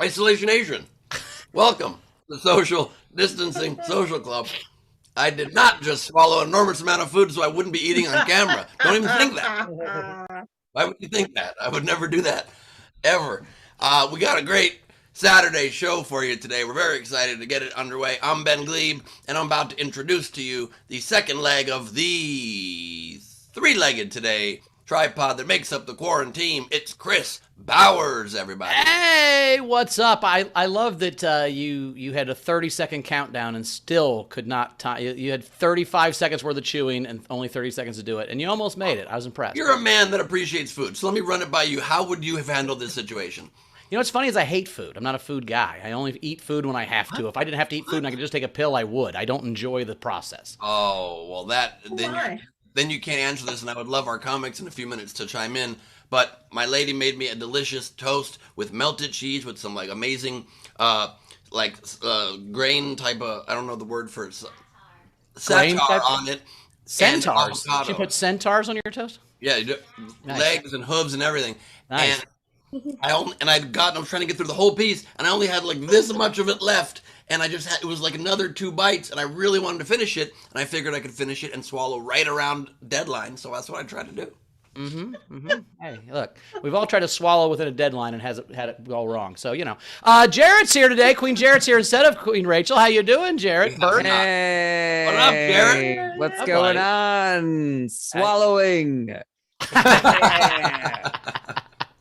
Isolation Asian. Welcome to Social Distancing Social Club. I did not just swallow an enormous amount of food so I wouldn't be eating on camera. Don't even think that. Why would you think that? I would never do that, ever. We got a great Saturday show for you today. We're very excited to get it underway. I'm Ben Glebe, and I'm about to introduce to you the second leg of the three-legged today tripod that makes up the quarantine. It's Chris Bowers, everybody. Hey, what's up? I love that you had a 30-second countdown and still could not time. You had 35 seconds worth of chewing and only 30 seconds to do it, and you almost made it. I was impressed. You're a man that appreciates food, so let me run it by you. How would you have handled this situation? You know what's funny is I hate food. I'm not a food guy. I only eat food when I have to. If I didn't have to eat food and I could just take a pill, I would. I don't enjoy the process. Oh, well, then you can't answer this, and I would love our comics in a few minutes to chime in. But my lady made me a delicious toast with melted cheese with some like amazing, grain type of, I don't know the word for it, satire on it. Centaurs. She put centaurs on your toast? Yeah, Nice. legs and hooves and everything. Nice. And I was trying to get through the whole piece, and I only had like this much of it left. And it was like another 2 bites, and I really wanted to finish it, and I figured I could finish it and swallow right around deadline, so that's what I tried to do. Hey, look, we've all tried to swallow within a deadline and had it all wrong. So, you know. Jarrett's here today. Queen Jarrett's here instead of Queen Rachel. How you doing, Jarrett? Hey, what up, Jarrett? What's going on? Swallowing.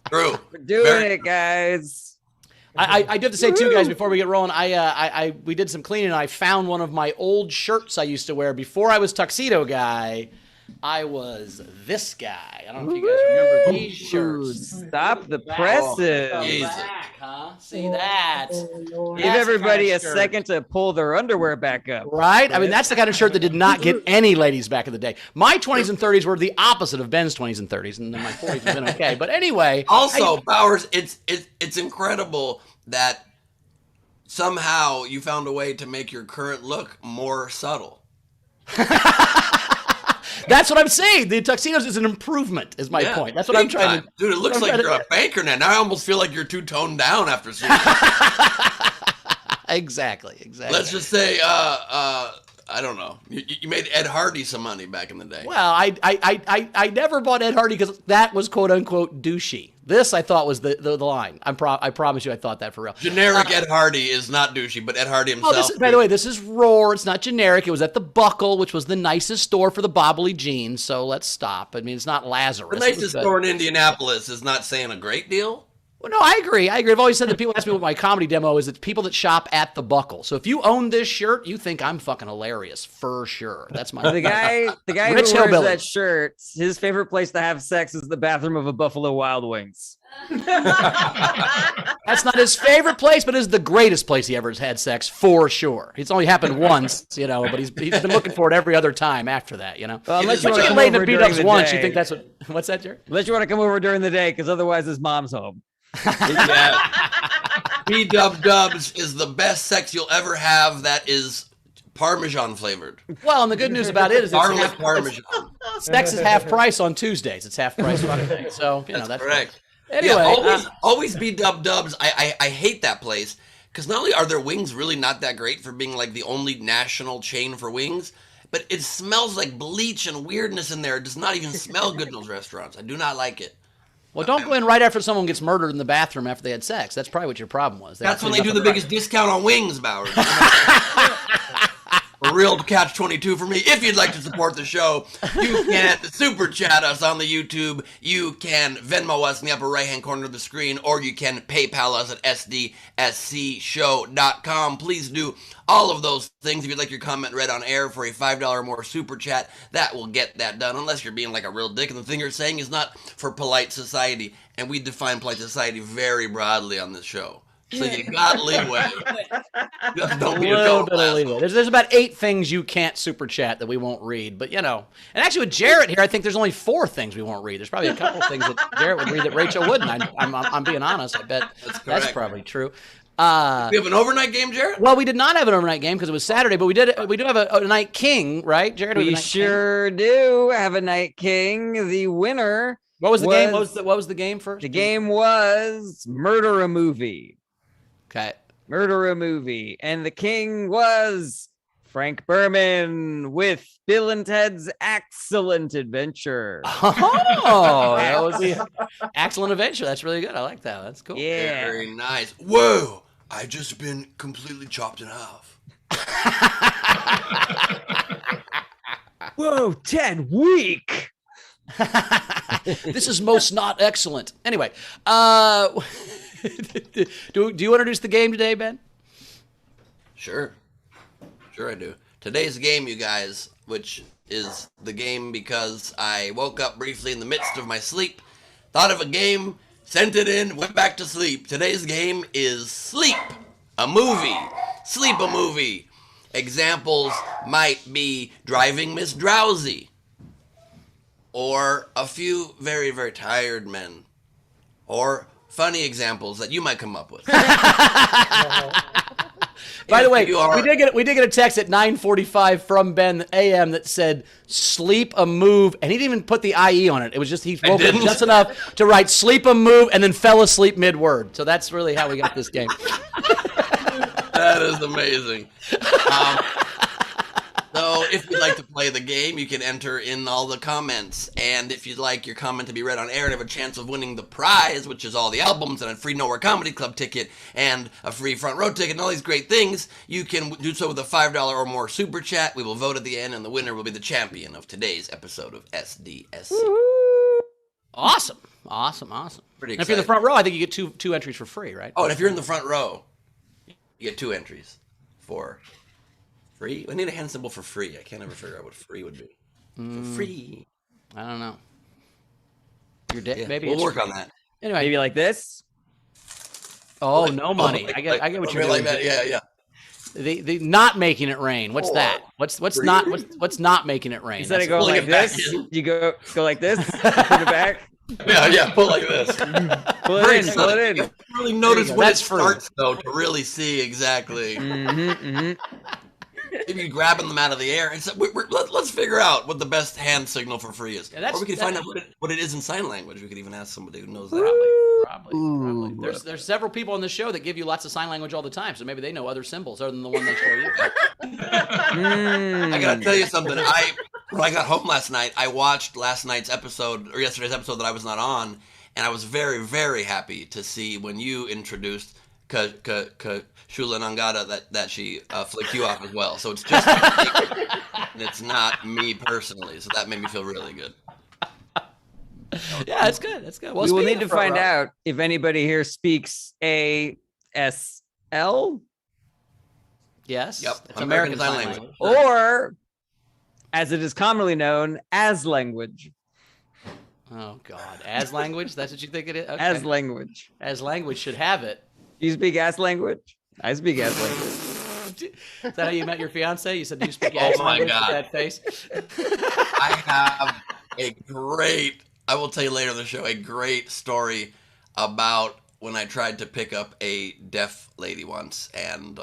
True. We're doing it, guys. I do have to say too, guys, before we get rolling, we did some cleaning and I found one of my old shirts I used to wear before I was tuxedo guy. I was this guy. I don't know if you guys remember these shirts. Stop the presses. Back, huh? See that? Give everybody a second to pull their underwear back up. Right? I mean, that's the kind of shirt that did not get any ladies back in the day. My 20s and 30s were the opposite of Ben's 20s and 30s, and then my 40s have been okay. But anyway. Also, Bowers, it's incredible that somehow you found a way to make your current look more subtle. That's what I'm saying. The tuxedos is an improvement, is my point. That's what I'm trying to... Dude, it looks like you're a banker now. Now I almost feel like you're too toned down after seeing Exactly. Let's just say, I don't know. You made Ed Hardy some money back in the day. Well, I never bought Ed Hardy because that was quote unquote douchey. This I thought was the line. I promise you, I thought that for real. Generic Ed Hardy is not douchey, but Ed Hardy himself. By the way, this is Roar. It's not generic. It was at the Buckle, which was the nicest store for the bobbly jeans. So let's stop. I mean, it's not Lazarus. The nicest store in Indianapolis is not saying a great deal. Well, no, I agree. I've always said that people ask me what my comedy demo is. It's people that shop at the Buckle. So if you own this shirt, you think I'm fucking hilarious for sure. That's my the guy who wears that shirt. His favorite place to have sex is the bathroom of a Buffalo Wild Wings. That's not his favorite place, but is the greatest place he ever has had sex for sure. It's only happened once, but he's been looking for it every other time after that, Well, unless you want to get laid in beat-ups once, you think that's what's that, Jared? Unless you want to come over during the day, because otherwise his mom's home. Yeah. B-dub-dubs is the best sex you'll ever have that is Parmesan flavored. Well, and the good news about it is garlic Parmesan. Sex is half price on Tuesdays. It's half price on Fridays. So, that's correct. Anyway. Yeah, always B-dub-dubs. I hate that place because not only are their wings really not that great for being like the only national chain for wings, but it smells like bleach and weirdness in there. It does not even smell good in those restaurants. I do not like it. Well, don't go in right after someone gets murdered in the bathroom after they had sex. That's probably what your problem was. That's when they do the biggest discount on wings, Bowers. A real catch-22 for me. If you'd like to support the show, you can super chat us on the YouTube. You can Venmo us in the upper right-hand corner of the screen, or you can PayPal us at sdscshow.com. Please do all of those things. If you'd like your comment read on air for a $5 or more super chat, that will get that done, unless you're being like a real dick and the thing you're saying is not for polite society. And we define polite society very broadly on this show. So you got leeway. Just don't be a little bit of leeway. There's about 8 things you can't super chat that we won't read, but And actually with Jarrett here, I think there's only 4 things we won't read. There's probably a couple of things that Jarrett would read that Rachel wouldn't. I'm being honest. I bet that's probably true. We have an overnight game, Jarrett? Well, we did not have an overnight game because it was Saturday, but we do have a night king, right, Jarrett? We sure do have a night king. The winner. What was the game? What was the game first? The game was Murder a Movie. Okay. Murder a movie. And the king was Frank Berman with Bill and Ted's Excellent Adventure. Oh, that would be excellent adventure. That's really good. I like that. That's cool. Yeah. Very nice. Whoa! I just been completely chopped in half. Whoa, Ted, weak. This is most not excellent. Anyway, do you introduce the game today, Ben? Sure I do. Today's game, you guys, which is the game because I woke up briefly in the midst of my sleep, thought of a game, sent it in, went back to sleep. Today's game is Sleep a Movie. Sleep a Movie. Examples might be Driving Miss Drowsy, or A Few Very, Very Tired Men, or funny examples that you might come up with. By the way, we did get a text at 9:45 from Ben AM that said "sleep a move," and he didn't even put the IE on it. It was just he woke up just enough to write "sleep a move" and then fell asleep mid-word. So that's really how we got this game. That is amazing. So if you'd like to play the game, you can enter in all the comments. And if you'd like your comment to be read on air and have a chance of winning the prize, which is all the albums and a free Nowhere Comedy Club ticket and a free front row ticket and all these great things, you can do so with a $5 or more super chat. We will vote at the end, and the winner will be the champion of today's episode of SDSC. Awesome. Pretty exciting. If you're in the front row, I think you get two entries for free, right? Oh, and if you're in the front row, you get 2 entries for free. I need a hand symbol for free. I can't ever figure out what free would be. For free. I don't know. Maybe we'll work on that. Anyway, maybe like this. Oh, no money. I get what you're doing. Like that. Yeah. The not making it rain. What's that? What's not making it rain? Instead of going like this, you go like this, put it back. Yeah, pull like this. Pull it in. You really notice when it starts, though, to really see exactly. Maybe grabbing them out of the air. And so let's figure out what the best hand signal for free is. Or we can find out what it is in sign language. We could even ask somebody who knows that. Probably. There's several people on the show that give you lots of sign language all the time, so maybe they know other symbols other than the one they show you. I gotta tell you something. When I got home last night, I watched yesterday's episode that I was not on, and I was very, very happy to see when you introduced Shula Nangata that she flicked you off as well. So it's just and it's not me personally. So that made me feel really good. Yeah, that's good. Well, we will need to find out if anybody here speaks ASL. Yes. Yep. It's American Sign Language. Or, as it is commonly known, as language. Oh, God. As language? That's what you think it is? Okay. As language. As language should have it. Do you speak as language? I speak as language. Is that how you met your fiance? You said, do you speak as language? God. With that face? I have I will tell you later in the show, a great story about when I tried to pick up a deaf lady once, and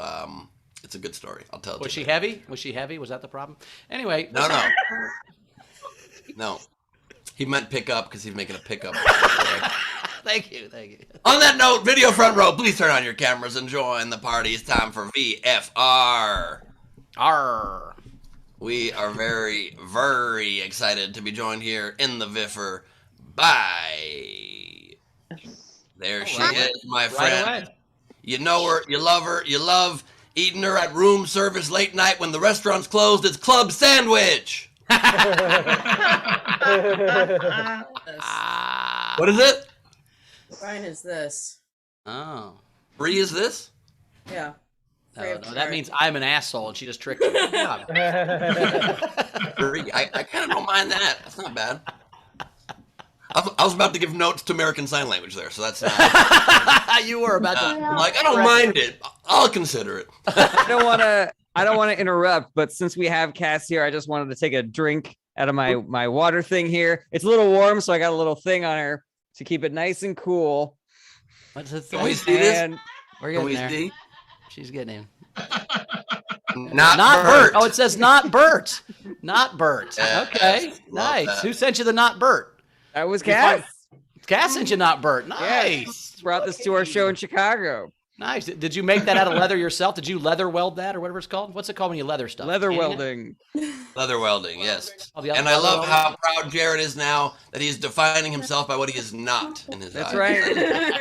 it's a good story. I'll tell it. Was she heavy? Was that the problem? Anyway. No. He meant pick up because he's making a pickup. Thank you. On that note, video front row, please turn on your cameras and join the party. It's time for VFR. Arr. We are very, very excited to be joined here in the VIFR by... There she is, my friend. Right away. You know her, you love her, you love eating her at room service late night when the restaurant's closed. It's Club Sandwich. What is it? Fine is this. Oh. Free is this? Yeah. No, that means I'm an asshole and she just tricked you. Good job. Free. I kind of don't mind that. That's not bad. I was about to give notes to American Sign Language there, so that's not... You were about to... I'm like, I don't mind it. I'll consider it. I don't want to interrupt, but since we have Cass here, I just wanted to take a drink out of my water thing here. It's a little warm, so I got a little thing on her to keep it nice and cool. What's it? Can we see this? We're getting Can we there. see? She's getting him. Not Bert. Oh, it says not Bert. Not Bert. Yes, Okay. Nice. that. Who sent you the not Bert? That was Cass. Cass sent you not Bert. Yes. Nice. Brought this to our show in Chicago. Nice. Did you make that out of leather yourself? Did you leather weld that or whatever it's called? What's it called when you leather stuff? Leather Tanning it? welding. Leather welding, yes. Oh, the And I leather love welding? how proud Jared is now that he's defining himself by what he is not in his That's eyes. right.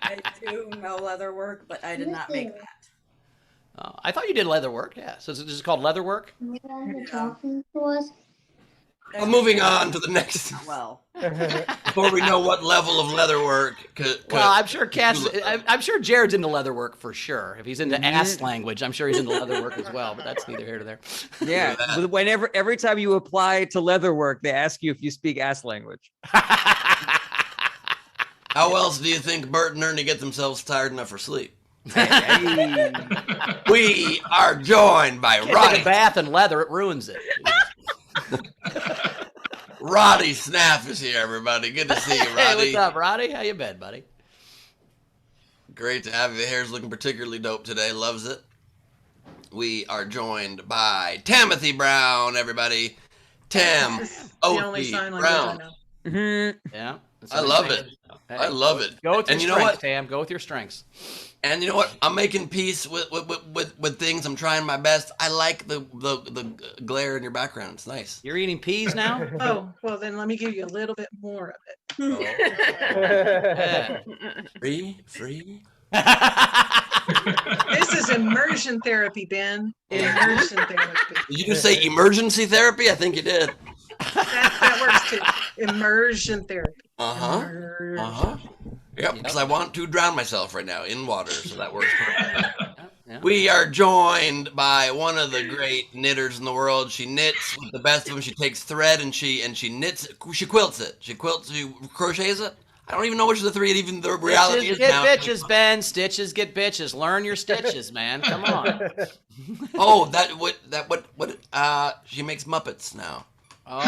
I do know leather work, but I did not make that. I thought you did leather work. Yeah. So is this called leather work? You guys are talking to us. Well, moving on to the next, Well, before we know what level of leather work. Well, I'm sure I'm sure Jared's into leather work for sure. If he's into ass language, I'm sure he's into leather work as well. But that's neither here nor there. Yeah. Every time you apply to leather work, they ask you if you speak ass language. How else do you think Bert and Ernie get themselves tired enough for sleep? Hey. We are joined by Take a Roddy. bath in leather, it ruins it. Roddy Snaff is here, everybody. Good to see you, Hey, Roddy. what's up, Roddy? How you been, buddy? Great to have you. The hair's looking particularly dope today. Loves it. We are joined by Timothy Brown, everybody. Tim This is the only O.P. sign language I Brown. know. Mhm. Yeah. that's I what love I'm it. saying. Hey, I love it. Go with your And you know strengths, what? Tam. Go with your strengths. And you know what? I'm making peace with things. I'm trying my best. I like the glare in your background. It's nice. You're eating peas now? Oh, well, then let me give you a little bit more of it. Yeah. Free. This is immersion therapy, Ben. Immersion therapy. Did you just say emergency therapy? I think you did. That works too. Immersion therapy. Uh-huh. Yep, because I want to drown myself right now in water, so that works perfectly. Yeah. We are joined by one of the great knitters in the world. She knits with the best of them. She takes thread and she knits it. She quilts it. She crochets it. I don't even know which of the three even the reality Stitches is get now. bitches, Ben. Stitches get bitches. Learn your stitches, man. Come on. Oh, she makes Muppets now. Oh.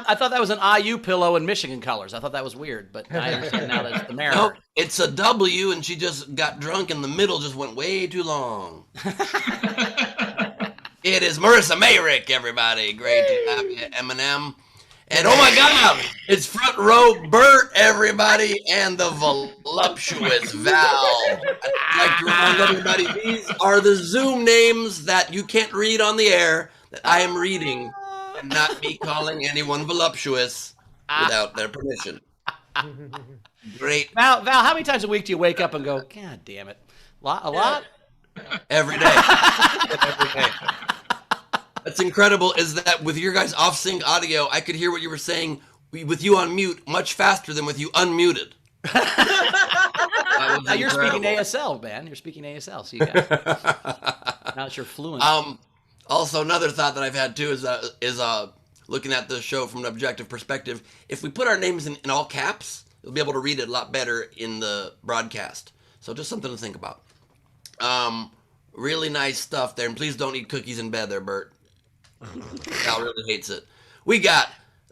I thought that was an IU pillow in Michigan colors. I thought that was weird, but I understand now that it's the Mariner. Nope, it's a W, and she just got drunk in the middle, just went way too long. It is Marissa Mayrick, everybody. Great to have you, Eminem. And oh my God, it's front row Bert, everybody, and the voluptuous Val. I'd like to remind everybody, these are the Zoom names that you can't read on the air that I am reading, and not me calling anyone voluptuous without their permission. Great. Val, how many times a week do you wake up and go, God damn it? A lot? Every day. Every day. That's incredible, is that with your guys' off-sync audio, I could hear what you were saying with you on mute much faster than with you unmuted. Now you're speaking ASL, man. You're speaking ASL, so you got it. Now that you're fluent. Also, another thought that I've had too is looking at the show from an objective perspective. If we put our names in all caps, you'll be able to read it a lot better in the broadcast. So just something to think about. Really nice stuff there, and please don't eat cookies in bed there, Bert. Cal really hates it. We got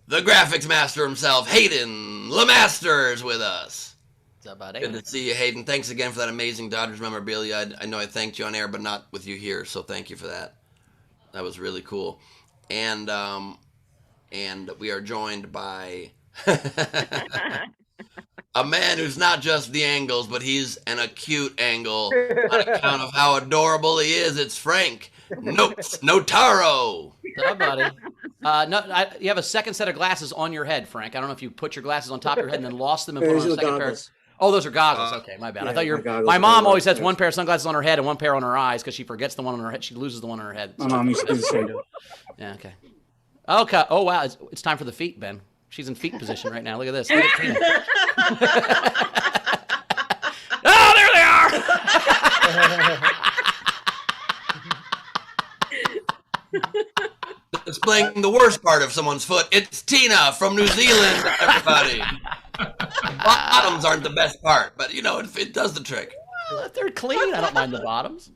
the graphics master himself, Hayden LeMasters, with us. What's up, buddy? Good to see you, Hayden. Thanks again for that amazing Dodgers memorabilia. I know I thanked you on air, but not with you here, so thank you for that. That was really cool. And we are joined by a man who's not just the angles, but he's an acute angle on account of how adorable he is. It's Frank Notaro. What's up, buddy? You have a second set of glasses on your head, Frank. I don't know if you put your glasses on top of your head and then lost them and put on a second pair. Oh, those are goggles. Okay, my bad. I thought my mom always has one pair of sunglasses on her head and one pair on her eyes because she forgets the one on her head. She loses the one on her head. My mom used to do the same. Yeah, okay. Okay. Oh, wow. It's time for the feet, Ben. She's in feet position right now. Look at this. Look at Tina. Oh, there they are. Displaying the worst part of someone's foot. It's Tina from New Zealand, everybody. Bottoms aren't the best part, but you know, it does the trick. Well, if they're clean, I don't mind the bottoms.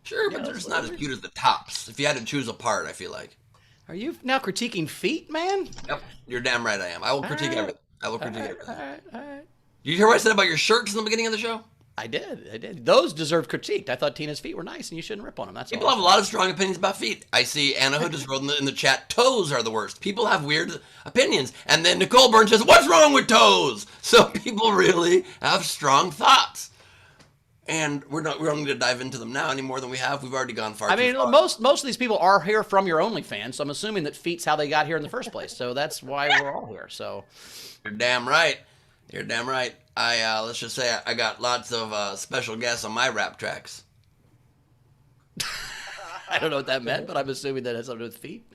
Sure, but they're just not as cute as the tops. If you had to choose a part, I feel like. Are you now critiquing feet, man? Yep, you're damn right I am. I will critique everything. I will critique everything. All right. Did you hear what I said about your shirts in the beginning of the show? I did. Those deserve critiqued. I thought Tina's feet were nice, and you shouldn't rip on them. That's People all. have a lot of strong opinions about feet. I see Anna Hood just wrote in the chat, toes are the worst. People have weird opinions. And then Nicole Burns says, what's wrong with toes? So people really have strong thoughts. And we don't need to dive into them now any more than we have. We've already gone far. I too mean, far. most of these people are here from your OnlyFans, so I'm assuming that feet's how they got here in the first place. So that's why we're all here. So You're damn right. You're damn right. Let's just say I got lots of special guests on my rap tracks. I don't know what that meant, but I'm assuming that has something to do with feet.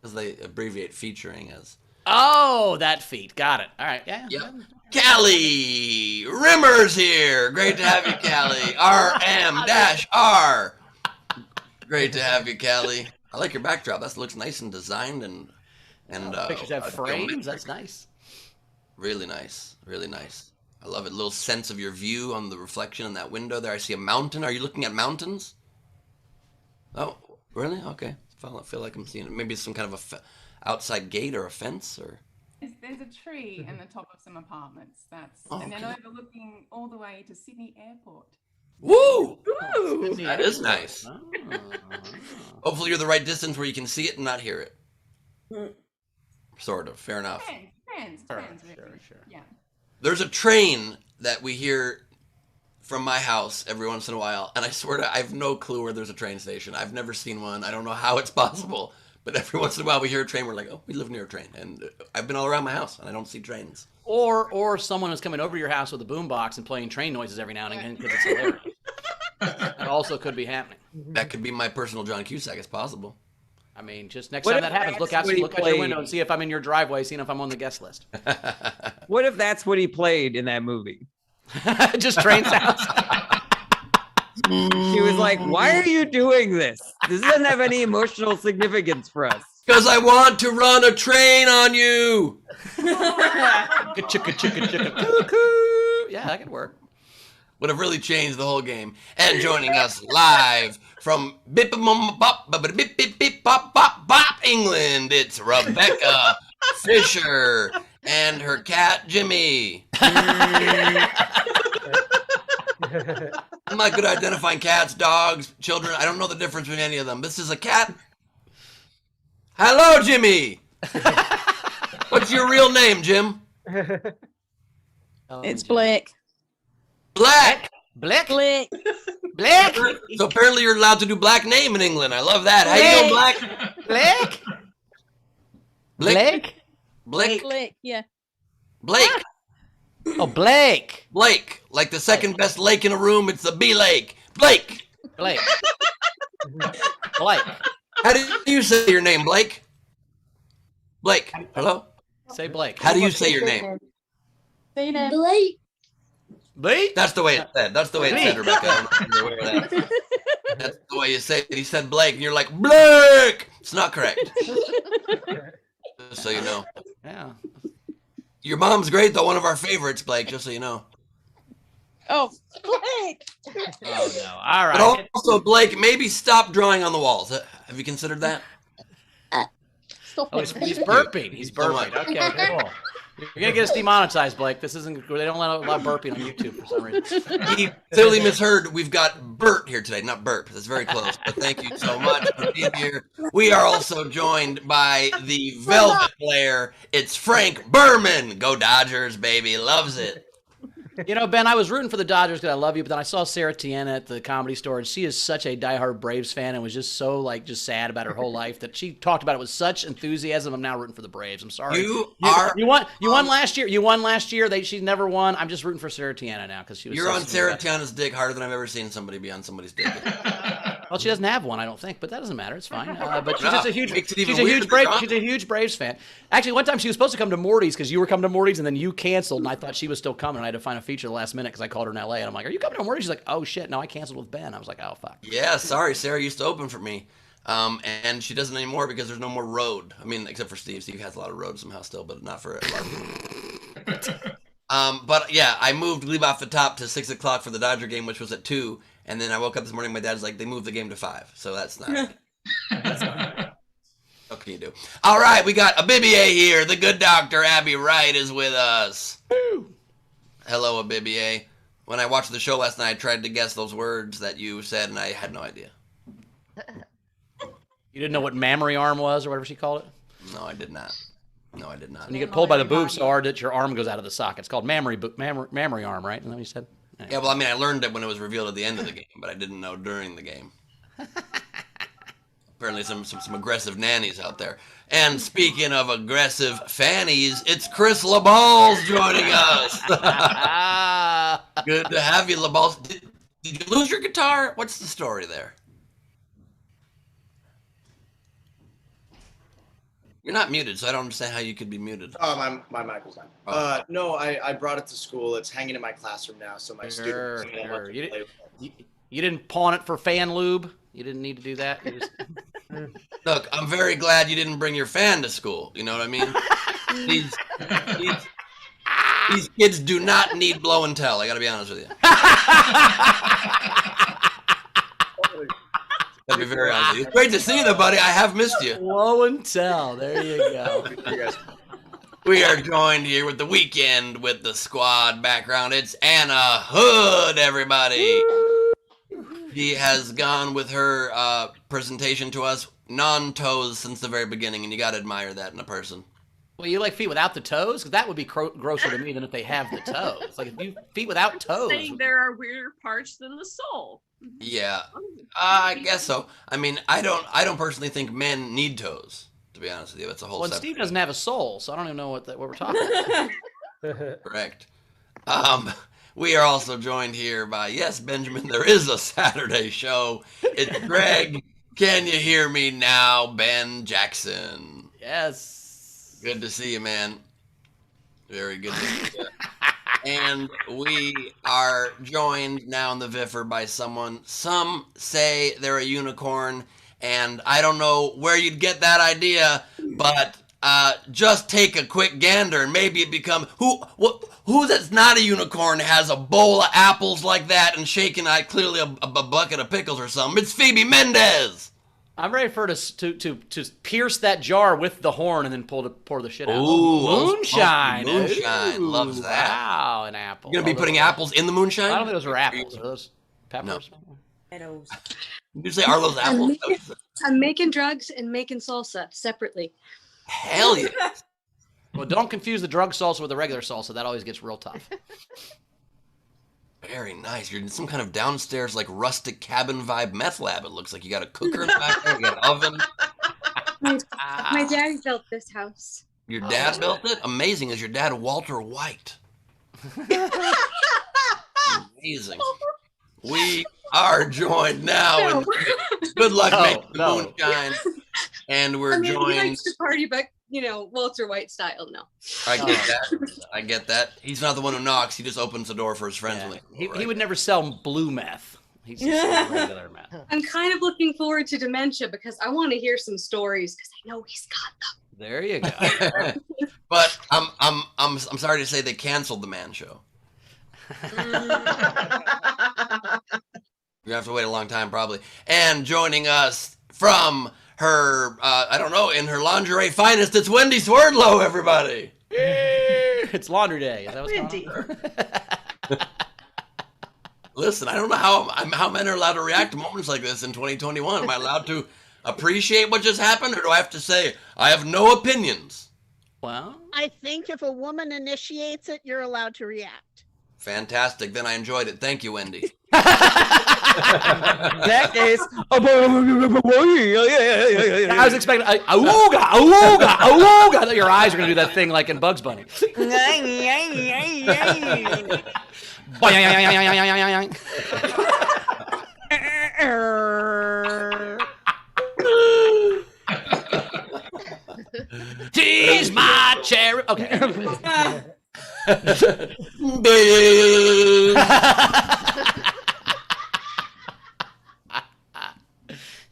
As they abbreviate featuring as. Oh, that feet. Got it. All right. Yeah. Yep. Callie Rimmer's here. Great to have you, Callie. RM-R. Great to have you, Callie. I like your backdrop. That looks nice and designed and Pictures have frames. That's nice. Really nice. Really nice. I love it. A little sense of your view on the reflection in that window there. I see a mountain. Are you looking at mountains? Oh, really? Okay. I feel like I'm seeing it. Maybe some kind of outside gate or a fence or. There's a tree in the top of some apartments. And then overlooking all the way to Sydney Airport. Woo! Ooh, That is nice. Oh. Hopefully you're the right distance where you can see it and not hear it. Sort of. Fair enough. Depends. Sure. Yeah. There's a train that we hear from my house every once in a while, and I swear to I have no clue where there's a train station. I've never seen one. I don't know how it's possible, but every once in a while we hear a train. We're like, oh, we live near a train, and I've been all around my house, and I don't see trains. Or someone is coming over to your house with a boombox and playing train noises every now and again because it's hilarious. That also could be happening. That could be my personal John Cusack. It's possible. I mean, just next What time if that happens, look out that's what he your played? window and see if I'm in your driveway, seeing if I'm on the guest list. What if that's what he played in that movie? Just train sounds. She was like, "Why are you doing this? This doesn't have any emotional significance for us." Because I want to run a train on you. Chicka, chicka, chicka, cuckoo. Yeah, that could work. Would have really changed the whole game. And joining us live from Bip Bop Bip Bip Bip Bop Bop Bop England, it's Rebecca Fisher and her cat Jimmy. I'm not good at identifying cats, dogs, children. I don't know the difference between any of them. This is a cat. Hello, Jimmy. What's your real name, Jim? It's Blick. Black. Blick? Blick. Blick? So apparently you're allowed to do black name in England. I love that. How you doing, Black? Blick? Blake? Blick? Blake? Blick. Yeah. Blake. Oh, Blake. Blake. Like the second best lake in a room, it's the B Lake. Blake. Blake. Blake. How do you say your name, Blake? Blake. Hello? Say Blake. How do you say your name? Say that. Blake. Blake? That's the way it's said. That's the way it's said, Rebecca. I don't know if you're aware of that. That's the way you say it. He said Blake, and you're like, Blake! It's not correct. Just so you know. Yeah. Your mom's great, though. One of our favorites, Blake, just so you know. Oh, Blick. Oh, no. All But right. also, Blake, maybe stop drawing on the walls. Have you considered that? Stop Oh, it. he's burping. He's So burping. much. Okay, cool. You're going to get us demonetized, Blake. This isn't, they don't allow burping on YouTube for some reason. He clearly misheard. We've got Bert here today, not Burp. That's very close. But thank you so much for being here. We are also joined by the Velvet player. It's Frank Berman. Go Dodgers, baby. Loves it. You know, Ben, I was rooting for the Dodgers because I love you, but then I saw Sarah Tiana at the Comedy Store, and she is such a diehard Braves fan and was just so, just sad about her whole life that she talked about it with such enthusiasm. I'm now rooting for the Braves. I'm sorry. You won last year. You won last year. She never won. I'm just rooting for Sarah Tiana now because she was You're so on sweet. Sarah Tiana's dick harder than I've ever seen somebody be on somebody's dick. Well, she doesn't have one, I don't think, but that doesn't matter. It's fine. But she's No, just a huge, makes it even she's a weirder, huge Braves, John. she's a huge Braves fan. Actually, one time she was supposed to come to Morty's because you were coming to Morty's, and then you canceled, and I thought she was still coming. And I had to find a feature the last minute because I called her in L.A. and I'm like, "Are you coming to Morty's?" She's like, "Oh shit, no, I canceled with Ben." I was like, "Oh fuck." Yeah, sorry. Sarah used to open for me. And she doesn't anymore because there's no more road. I mean, except for Steve. Steve has a lot of road somehow still, but not for a lot of people. But yeah, I moved leave off the top to 6 o'clock for the Dodger game, which was at 2. And then I woke up this morning. My dad's like, they moved the game to 5. So that's not. What can you do? All right, we got Abibier here. The good doctor, Abby Wright, is with us. Hello, Abibier. When I watched the show last night, I tried to guess those words that you said, and I had no idea. You didn't know what mammary arm was or whatever she called it. No, I did not. No, I did not. And you get pulled by the boob so hard that your arm goes out of the socket. It's called mammary arm, right? Isn't that what you said? Yeah, well, I mean, I learned it when it was revealed at the end of the game, but I didn't know during the game. Apparently some aggressive nannies out there. And speaking of aggressive fannies, it's Chris LaBalls joining us. Good to have you, LaBalls. Did you lose your guitar? What's the story there? You're not muted, so I don't understand how you could be muted. Oh, my mic was on. Oh. No, I brought it to school. It's hanging in my classroom now, so my students can Sure. play with it. You didn't pawn it for fan lube? You didn't need to do that? You just... Look, I'm very glad you didn't bring your fan to school. You know what I mean? These kids do not need blow and tell. I got to be honest with you. I'll be very honest with you. It's great to see you, though, buddy. I have missed you. Blow and tell. There you go. We are joined here with the weekend with the squad background. It's Anna Hood, everybody. She has gone with her presentation to us non-toes since the very beginning, and you got to admire that in a person. Well, you like feet without the toes? 'Cause that would be grosser to me than if they have the toes. Like, if you feet without toes. Saying there are weirder parts than the soul. Yeah, I guess so. I mean, I don't personally think men need toes. To be honest with you, that's a whole. Well, separate Steve doesn't have a soul, so I don't even know what we're talking about. Correct. We are also joined here by, yes, Benjamin, there is a Saturday show. It's Greg. Can you hear me now, Ben Jackson? Yes. Good to see you, man. Very good to see you. And we are joined now in the Viffer by someone. Some say they're a unicorn, and I don't know where you'd get that idea, but just take a quick gander and maybe it become who that's not a unicorn has a bowl of apples like that and shaking clearly a bucket of pickles or something. It's Phoebe Mendez. I'm ready for to pierce that jar with the horn and then pour the shit out. Ooh, moonshine. Moonshine. Ooh, Loves that. Wow, an apple. You're going to be putting apples in the moonshine? I don't think those are apples. Are those peppers? No. Did you say are those apples? I'm making drugs and making salsa separately. Hell yeah. Well, don't confuse the drug salsa with the regular salsa. That always gets real tough. Very nice. You're in some kind of downstairs, like, rustic cabin vibe meth lab. It looks like you got a cooker in the back there. You got an oven. My dad built this house. Your dad built it? Amazing. Is your dad Walter White? Amazing. We are joined now. Good luck making the moonshine. And we're He joined. likes to party, but Walter White style. No. I get that. I get that. He's not the one who knocks. He just opens the door for his friends. Yeah. He would never sell blue meth. He's just selling regular meth. I'm kind of looking forward to dementia because I want to hear some stories because I know he's got them. There you go. But I'm sorry to say they canceled the Man Show. You have to wait a long time, probably. And joining us from her, I don't know, in her lingerie finest, it's Wendy Swerdlow, everybody. It's laundry day. Is that what's going on? Listen, I don't know how men are allowed to react to moments like this in 2021. Am I allowed to appreciate what just happened, or do I have to say, I have no opinions? Well, I think if a woman initiates it, you're allowed to react. Fantastic. Then I enjoyed it. Thank you, Wendy. In that case, I was expecting awooga, awooga, awooga. Your eyes are gonna do that thing like in Bugs Bunny. Tease my cherry. Okay.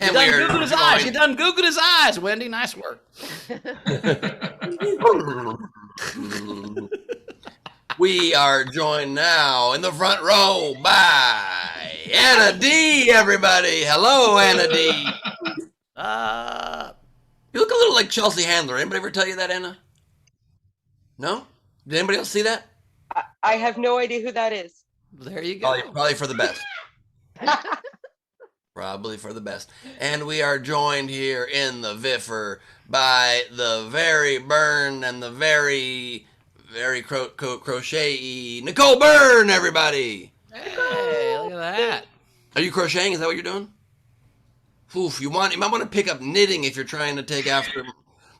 You done Googled his eyes. You done Googled his eyes, Wendy. Nice work. We are joined now in the front row by Anna D, everybody. Hello, Anna D. You look a little like Chelsea Handler. Anybody ever tell you that, Anna? No? Did anybody else see that? I have no idea who that is. There you go. Probably for the best. Probably for the best. And we are joined here in the Viffer by the very Byrne and the very crochet-y Nicole Byrne, everybody. Hey, at that. Are you crocheting? Is that what you're doing? Oof, you might want to pick up knitting if you're trying to take after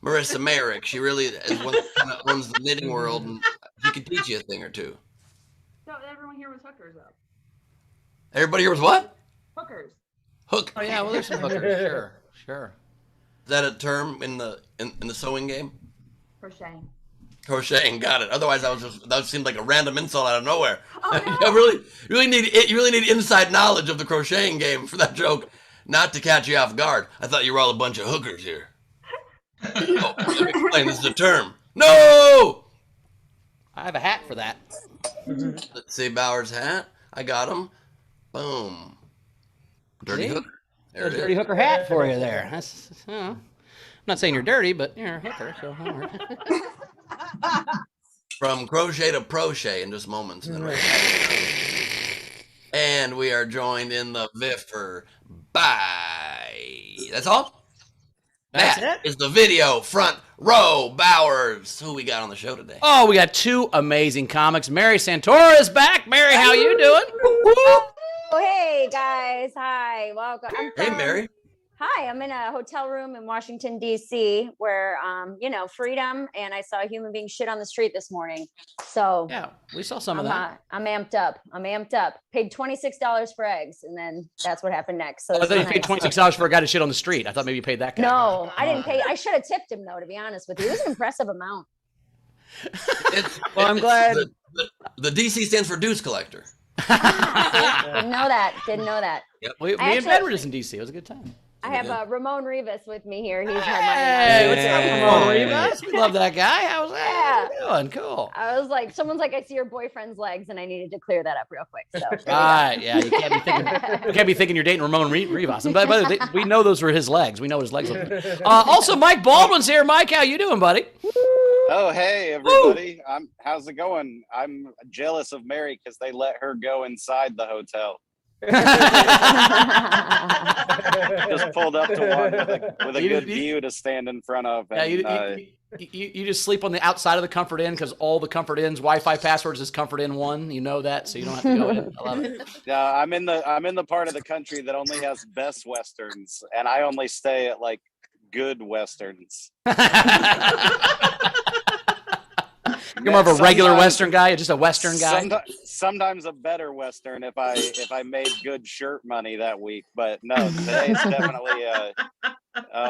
Marissa Merrick. She really is one that kind of owns the knitting world, and she could teach you a thing or two. No, everyone here was hookers up. Everybody here was what? Hookers. Hook. Oh yeah, well there's some hookers. Sure. Is that a term in the sewing game? Crocheting. Crocheting, got it. Otherwise, that seemed like a random insult out of nowhere. Oh, no. You really need inside knowledge of the crocheting game for that joke, not to catch you off guard. I thought you were all a bunch of hookers here. Oh, let me explain. This is a term. No. I have a hat for that. Let's see Bauer's hat. I got him. Boom. Dirty hooker. There A it is. dirty hooker hat for you there. That's, I'm not saying you're dirty, but you're a hooker, so that works. From crochet to crochet in just moments. And, then and we are joined in the Viffer by... That's all? That's That is the video front row Bowers. Who we got on the show today? Oh, we got two amazing comics. Mary Santora is back. Mary, how you doing? Oh, hey guys. Hi. Welcome. Hey, Mary. Hi. I'm in a hotel room in Washington, D.C. where, freedom. And I saw a human being shit on the street this morning. So yeah, we saw some of that. I'm amped up. Paid $26 for eggs. And then that's what happened next. So I thought you paid $26 for a guy to shit on the street. I thought maybe you paid that guy. No, I didn't pay. I should have tipped him though, to be honest with you. It was an impressive amount. Well, I'm glad. The DC stands for Deuce Collector. Didn't know that. Yep. Me and Ben were just in DC. It was a good time. I have Ramon Rivas with me here. He's Hey, what's up, Ramon Rivas? We love that guy. How's that? Yeah. How you doing? Cool. I was like, someone's like, I see your boyfriend's legs, and I needed to clear that up real quick. So, Right, yeah, you can't be thinking you're dating Ramon Rivas. And by the way, we know those were his legs. We know what his legs look like. Also, Mike Baldwin's here. Mike, how you doing, buddy? Oh, hey, everybody. How's it going? I'm jealous of Mary because they let her go inside the hotel. Just pulled up to one with a good view to stand in front of. And, you just sleep on the outside of the Comfort Inn because all the Comfort Inn's Wi-Fi passwords is Comfort Inn 1. You know that, so you don't have to go in. I love it. Yeah, I'm in the part of the country that only has Best Westerns, and I only stay at like good Westerns. You're more of a regular Western guy, just a Western guy. Sometimes a better Western if I made good shirt money that week. But no, today's definitely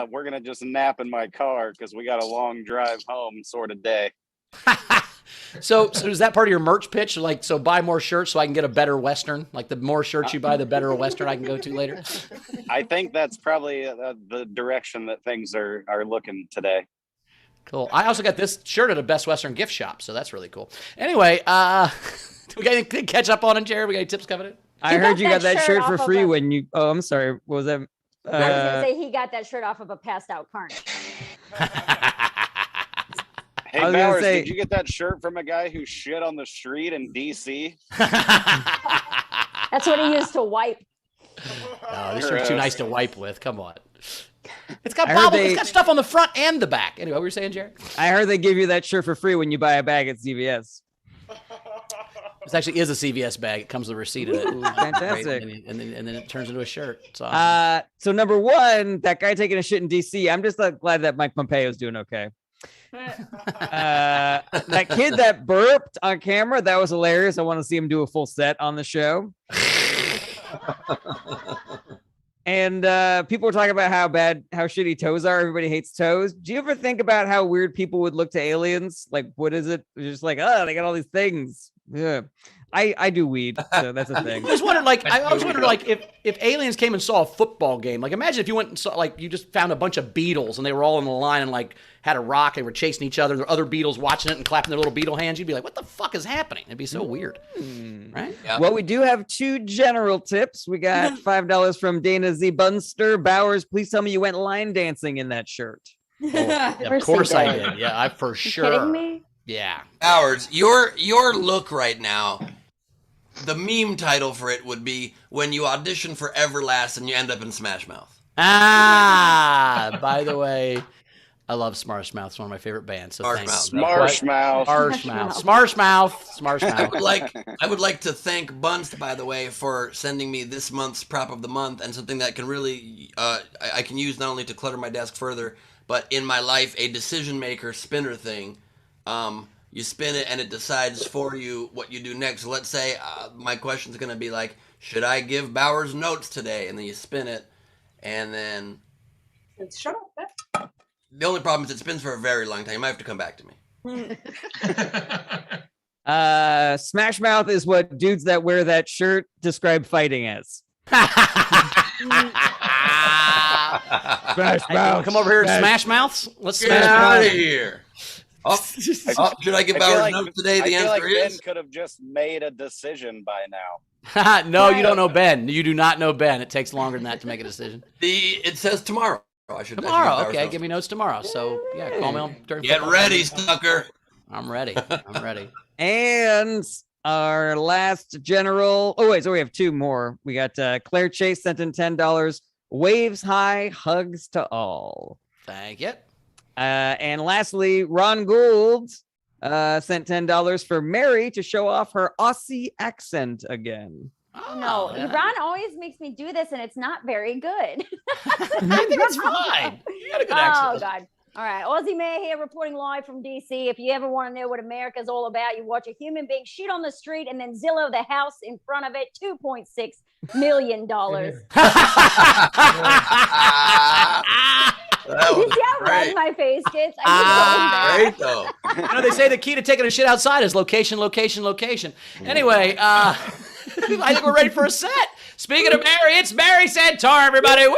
we're gonna just nap in my car because we got a long drive home sort of day. So is that part of your merch pitch? Like, so buy more shirts so I can get a better Western? Like the more shirts you buy, the better a Western I can go to later? I think that's probably the direction that things are looking today. Cool. I also got this shirt at a Best Western gift shop, so that's really cool. Anyway, we got anything to catch up on, Jared? We got any tips coming in? I heard you got that shirt for free when you. Oh, I'm sorry. What was that? I was gonna say he got that shirt off of a passed out carnage. Hey Bowers, did you get that shirt from a guy who shit on the street in DC? That's what he used to wipe. Oh, this shirt's too nice to wipe with. Come on. It's got bobbles. It's got stuff on the front and the back. Anyway, what were you saying, Jared? I heard they give you that shirt for free when you buy a bag at CVS. This actually is a CVS bag. It comes with a receipt in it. Ooh, fantastic. And then it turns into a shirt. So number one, that guy taking a shit in DC. I'm just glad that Mike Pompeo's doing okay. That kid that burped on camera, that was hilarious. I want to see him do a full set on the show. And people were talking about how shitty toes are. Everybody hates toes. Do you ever think about how weird people would look to aliens? Like, what is it? They're just like, oh, they got all these things. Yeah. I do weed, so that's a thing. I always wondered, if aliens came and saw a football game. Like, imagine if you went and saw, like, you just found a bunch of beetles and they were all in a line and like had a rock. They were chasing each other. There were other beetles watching it and clapping their little beetle hands. You'd be like, what the fuck is happening? It'd be so weird, right? Yeah. Well, we do have two general tips. We got $5 from Dana Z. Bunster. Bowers, please tell me you went line dancing in that shirt. Of course I did. Yeah, I for sure. Kidding me? Yeah. Howard, your look right now, the meme title for it would be when you audition for Everlast and you end up in Smash Mouth. By the way, I love Smarsh Mouth. It's one of my favorite bands. So Smarsh thanks. Mouth. Smarsh Mouth. Smarsh Mouth. Smarsh Mouth. Smarsh Mouth. I would like to thank Bunst, by the way, for sending me this month's prop of the month and something that can really I can use not only to clutter my desk further, but in my life, a decision maker spinner thing. You spin it and it decides for you what you do next. So let's say my question is going to be like, should I give Bowers notes today? And then you spin it, and then Shut up. the only problem is it spins for a very long time. You might have to come back to me. Smash Mouth is what dudes that wear that shirt describe fighting as. Smash Mouth. Come over here and smash mouths. Let's Get smash out of mouths. here. Should I give I feel Bowers like- notes today? The I feel like answer Ben is could have just made a decision by now. No, you don't know Ben. You do not know Ben. It takes longer than that to make a decision. it says tomorrow. I should give Tomorrow, Bowers okay. notes. Give me notes tomorrow. So yeah, call me on during Get football. ready, sucker. I'm ready. I'm ready. And our last general. Oh wait, so we have two more. We got Claire Chase sent in $10. Waves high, hugs to all. Thank you. And lastly, Ron Gould sent $10 for Mary to show off her Aussie accent again. Oh, no, Ron always makes me do this, and it's not very good. I think it's fine. You got a good accent. Oh, God. All right. Aussie Mayor here reporting live from D.C. If you ever want to know what America's all about, you watch a human being shit on the street and then Zillow the house in front of it, $2.6 million. You see how red my face gets? Great, though. You know, they say the key to taking a shit outside is location, location, location. Anyway, I think we're ready for a set. Speaking of Mary, it's Mary Santora, everybody. Woo!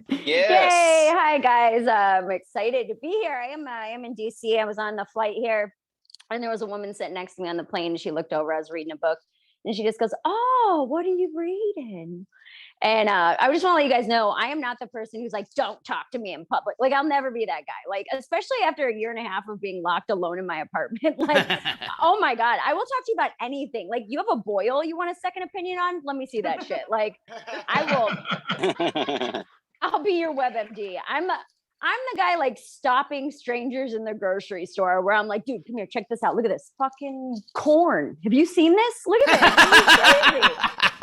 Yes. Yay. Hi, guys. I'm excited to be here. I am in DC. I was on the flight here, and there was a woman sitting next to me on the plane, and she looked over. I was reading a book, and she just goes, "Oh, what are you reading?" And I just want to let you guys know, I am not the person who's like, don't talk to me in public. Like, I'll never be that guy. Like, especially after a year and a half of being locked alone in my apartment. Like, oh my God, I will talk to you about anything. Like, you have a boil you want a second opinion on? Let me see that shit. Like, I'll be your WebMD. I'm the guy like stopping strangers in the grocery store where I'm like, dude, come here, check this out. Look at this fucking corn. Have you seen this? Look at this. This is crazy.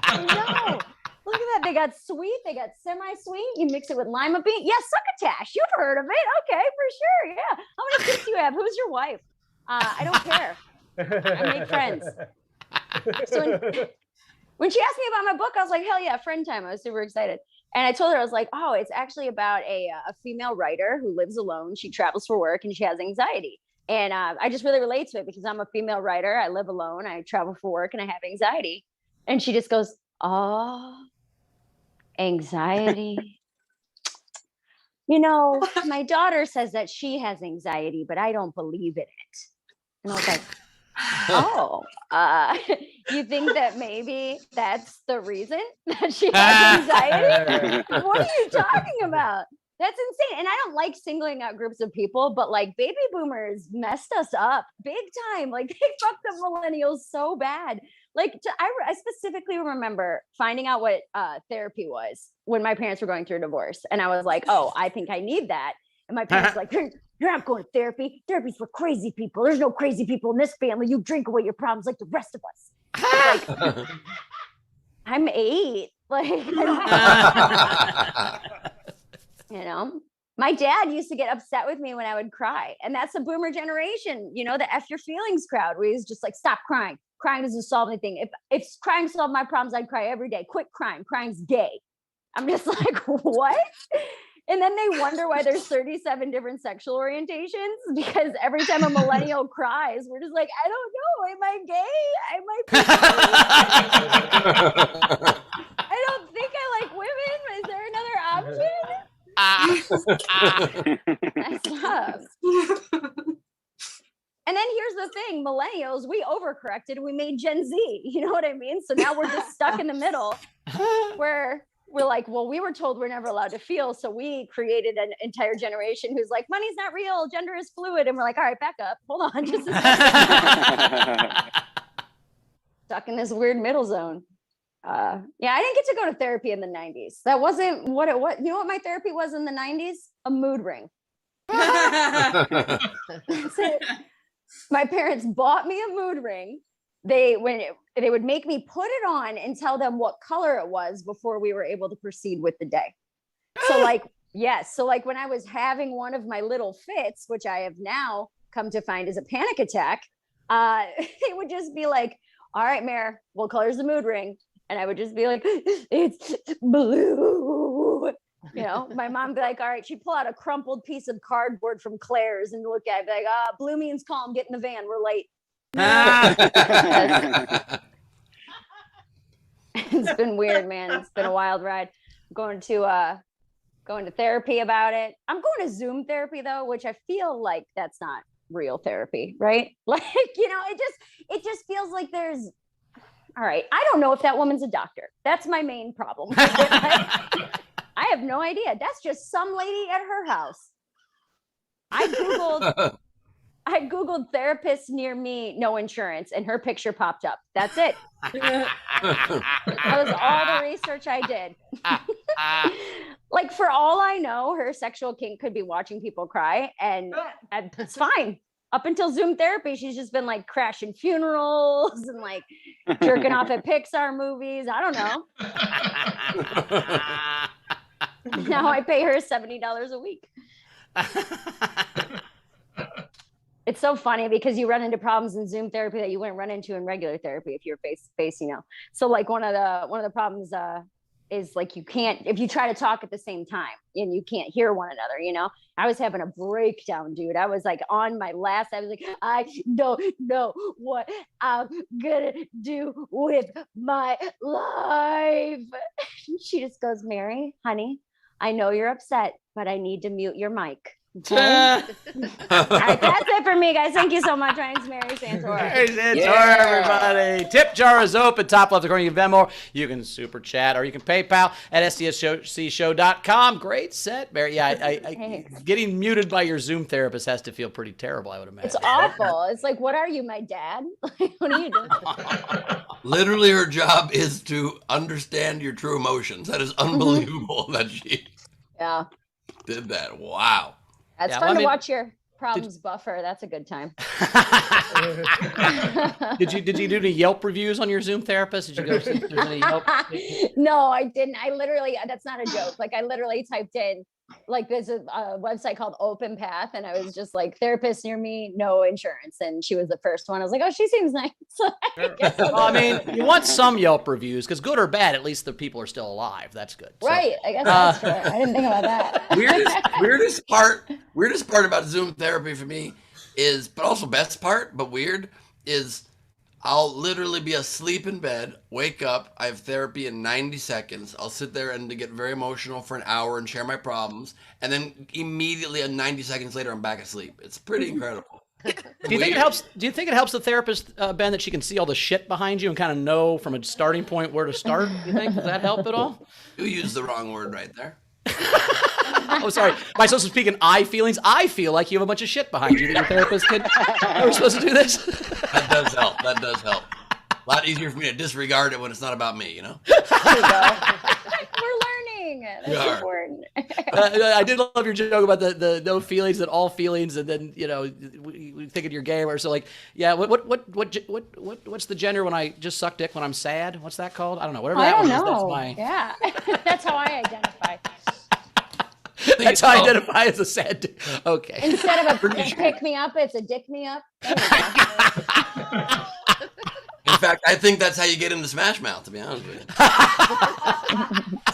I know. Look at that. They got sweet. They got semi-sweet. You mix it with lima bean. Yeah, succotash. You've heard of it. Okay, for sure. Yeah. How many kids do you have? Who's your wife? I don't care. I make friends. So when she asked me about my book, I was like, hell yeah, friend time. I was super excited. And I told her, I was like, oh, it's actually about a female writer who lives alone. She travels for work and she has anxiety. And I just really relate to it because I'm a female writer. I live alone. I travel for work and I have anxiety. And she just goes, oh, anxiety. You know, my daughter says that she has anxiety, but I don't believe in it. And I was like, oh, you think that maybe that's the reason that she has anxiety? What are you talking about? That's insane. And I don't like singling out groups of people, but like baby boomers messed us up big time. Like they fucked up millennials so bad. Like I specifically remember finding out what therapy was when my parents were going through a divorce. And I was like, oh, I think I need that. And my parents were like, you're not going to therapy. Therapy's for crazy people. There's no crazy people in this family. You drink away your problems like the rest of us. Like, I'm 8. Like, you know, my dad used to get upset with me when I would cry. And that's the boomer generation, you know, the F your feelings crowd where he's just like, stop crying. Crying doesn't solve anything. If crying solved my problems, I'd cry every day. Quit crying. Crying's gay. I'm just like, what? And then they wonder why there's 37 different sexual orientations because every time a millennial cries, we're just like, I don't know. Am I gay? I don't think I like women. Is there another option? That's tough. And then here's the thing, millennials, we overcorrected and we made Gen Z. You know what I mean? So now we're just stuck in the middle where we're like, well, we were told we're never allowed to feel. So we created an entire generation who's like, money's not real, gender is fluid. And we're like, all right, back up. Hold on. Just a second. Stuck in this weird middle zone. Yeah, I didn't get to go to therapy in the 90s. That wasn't what it was. You know what my therapy was in the 90s? A mood ring. That's it. My parents bought me a mood ring. They would make me put it on and tell them what color it was before we were able to proceed with the day. So like, yes. So like when I was having one of my little fits, which I have now come to find is a panic attack, they would just be like, all right, Mare, what color is the mood ring? And I would just be like, it's blue. You know, my mom would be like, all right, she'd pull out a crumpled piece of cardboard from Claire's and look at it, be like, blue means calm, get in the van, we're late. It's been weird, man. It's been a wild ride. Going to therapy about it. I'm going to Zoom therapy though, which I feel like that's not real therapy, right? Like, you know, it just feels like there's, all right, I don't know if that woman's a doctor. That's my main problem. I have no idea. That's just some lady at her house. I Googled therapists near me, no insurance, and her picture popped up. That's it. That was all the research I did. Like, for all I know, her sexual kink could be watching people cry, and it's fine. Up until Zoom therapy, she's just been like crashing funerals and like jerking off at Pixar movies. I don't know. Now I pay her $70 a week. It's so funny because you run into problems in Zoom therapy that you wouldn't run into in regular therapy if you're face to face, you know. So like one of the problems is like you can't, if you try to talk at the same time and you can't hear one another, you know. I was having a breakdown, dude. I was like on my last, I was like, I don't know what I'm gonna do with my life. She just goes, Mary, honey, I know you're upset, but I need to mute your mic. Okay? All right, that's it for me, guys. Thank you so much. My name's Mary Santora. Mary Santora, everybody. Tip jar is open. Top left according to Venmo. You can super chat or you can PayPal at sdscshow.com. Great set, Mary. Yeah, getting muted by your Zoom therapist has to feel pretty terrible, I would imagine. It's awful. It's like, what are you, my dad? What are you doing? Literally, her job is to understand your true emotions. That is unbelievable that she did that. Wow. It's fun to watch your problems buffer. That's a good time. Did you do any Yelp reviews on your Zoom therapist? Did you go see if there's any Yelp? No, I didn't. I literally, that's not a joke. Like I literally typed in, like there's a website called Open Path, and I was just like, therapist near me, no insurance. And she was the first one. I was like, oh, she seems nice. Well, I mean, you want some Yelp reviews because good or bad, at least the people are still alive. That's good. Right. I guess that's true. I didn't think about that. Weirdest part about Zoom therapy for me is, but also best part, but weird, is I'll literally be asleep in bed, wake up, I have therapy in 90 seconds. I'll sit there and get very emotional for an hour and share my problems. And then immediately 90 seconds later, I'm back asleep. It's pretty incredible. Do you think it helps the therapist, Ben, that she can see all the shit behind you and kind of know from a starting point where to start? You think? Does that help at all? You used the wrong word right there. Oh, sorry. Am I supposed to speak in I feelings? I feel like you have a bunch of shit behind you that your therapist could. Are we supposed to do this? That does help. That does help. A lot easier for me to disregard it when it's not about me, you know? There you go. We're learning. That's important. I did love your joke about the no feelings and all feelings, and then we think of your gamer. So like, yeah, what's the gender when I just suck dick when I'm sad? What's that called? I don't know. Whatever that one is. That's my. Yeah, that's how I identify. That's how I identify as a sad dick. Okay. Instead of a pick me up, it's a dick me up. In fact, I think that's how you get into Smash Mouth, to be honest with you.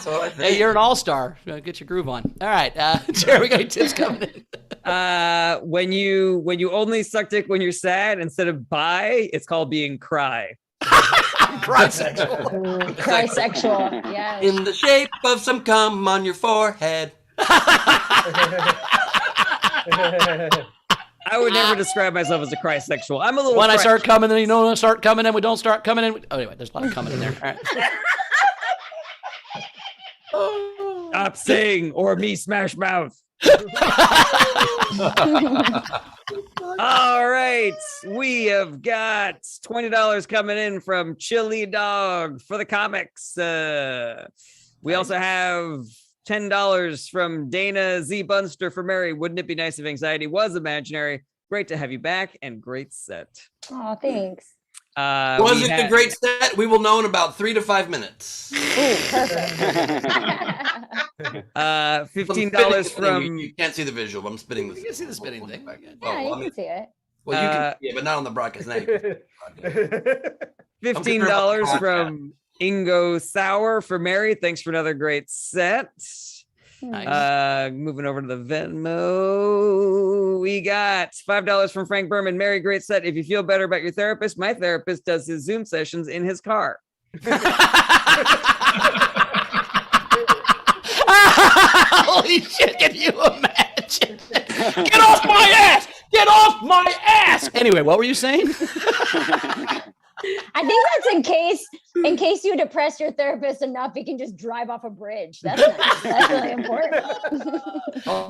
So I think. Hey, you're an all-star. Get your groove on. All right, Jerry, we got any tips coming in? When you only suck dick when you're sad instead of bi, it's called being cry. Cry-sexual. Cry-sexual, yes. In the shape of some cum on your forehead. I would never describe myself as a cry-sexual. I'm a little. When I start coming, then you don't start coming, and we don't start coming in. Oh, anyway, there's a lot of coming in there. All right. Stop saying or me smash mouth. All right, we have got $20 coming in from Chili Dog for the comics. We also have $10 from Dana Z Bunster for Mary. Wouldn't it be nice if anxiety was imaginary? Great to have you back, and great set. Oh, thanks. Was it a great set? We will know in about 3 to 5 minutes. Ooh, perfect. $15 from. You can't see the visual, but I'm spitting this. You can see the spitting thing. Yeah, you can see it. Well, you can see it, but not on the broadcast. Now you can. $15 from Ingo Sauer for Mary. Thanks for another great set. Nice. Moving over to the Venmo, we got $5 from Frank Berman. Mary, great set. If you feel better about your therapist, my therapist does his Zoom sessions in his car. Holy shit, can you imagine? Get off my ass! Get off my ass! Anyway, what were you saying? I think that's in case you depress your therapist enough, he can just drive off a bridge. That's nice. That's really important.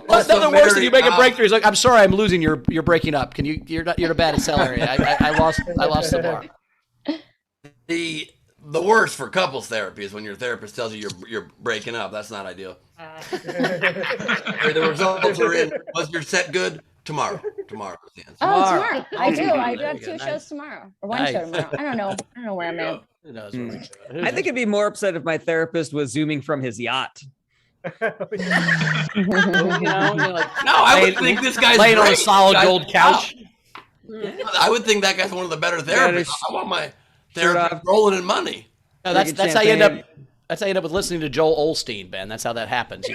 That's nothing worse than you make a breakthrough. He's like, I'm sorry, I'm losing. You're breaking up. Can you're bad at celery. I lost the bar. The worst for couples therapy is when your therapist tells you you're breaking up. That's not ideal. The results are in. Was your set good? Tomorrow. Tomorrow. Oh, tomorrow. I do have 2 shows tomorrow. Or 1 show tomorrow. I don't know where I'm at. Who knows? I think I'd be more upset if my therapist was zooming from his yacht. No, I would think this guy's laying on a great. solid gold couch. I would think that guy's one of the better therapists. I want my therapist rolling in money. No, that's how you end up. That's how you end up with listening to Joel Osteen, Ben. That's how that happens. You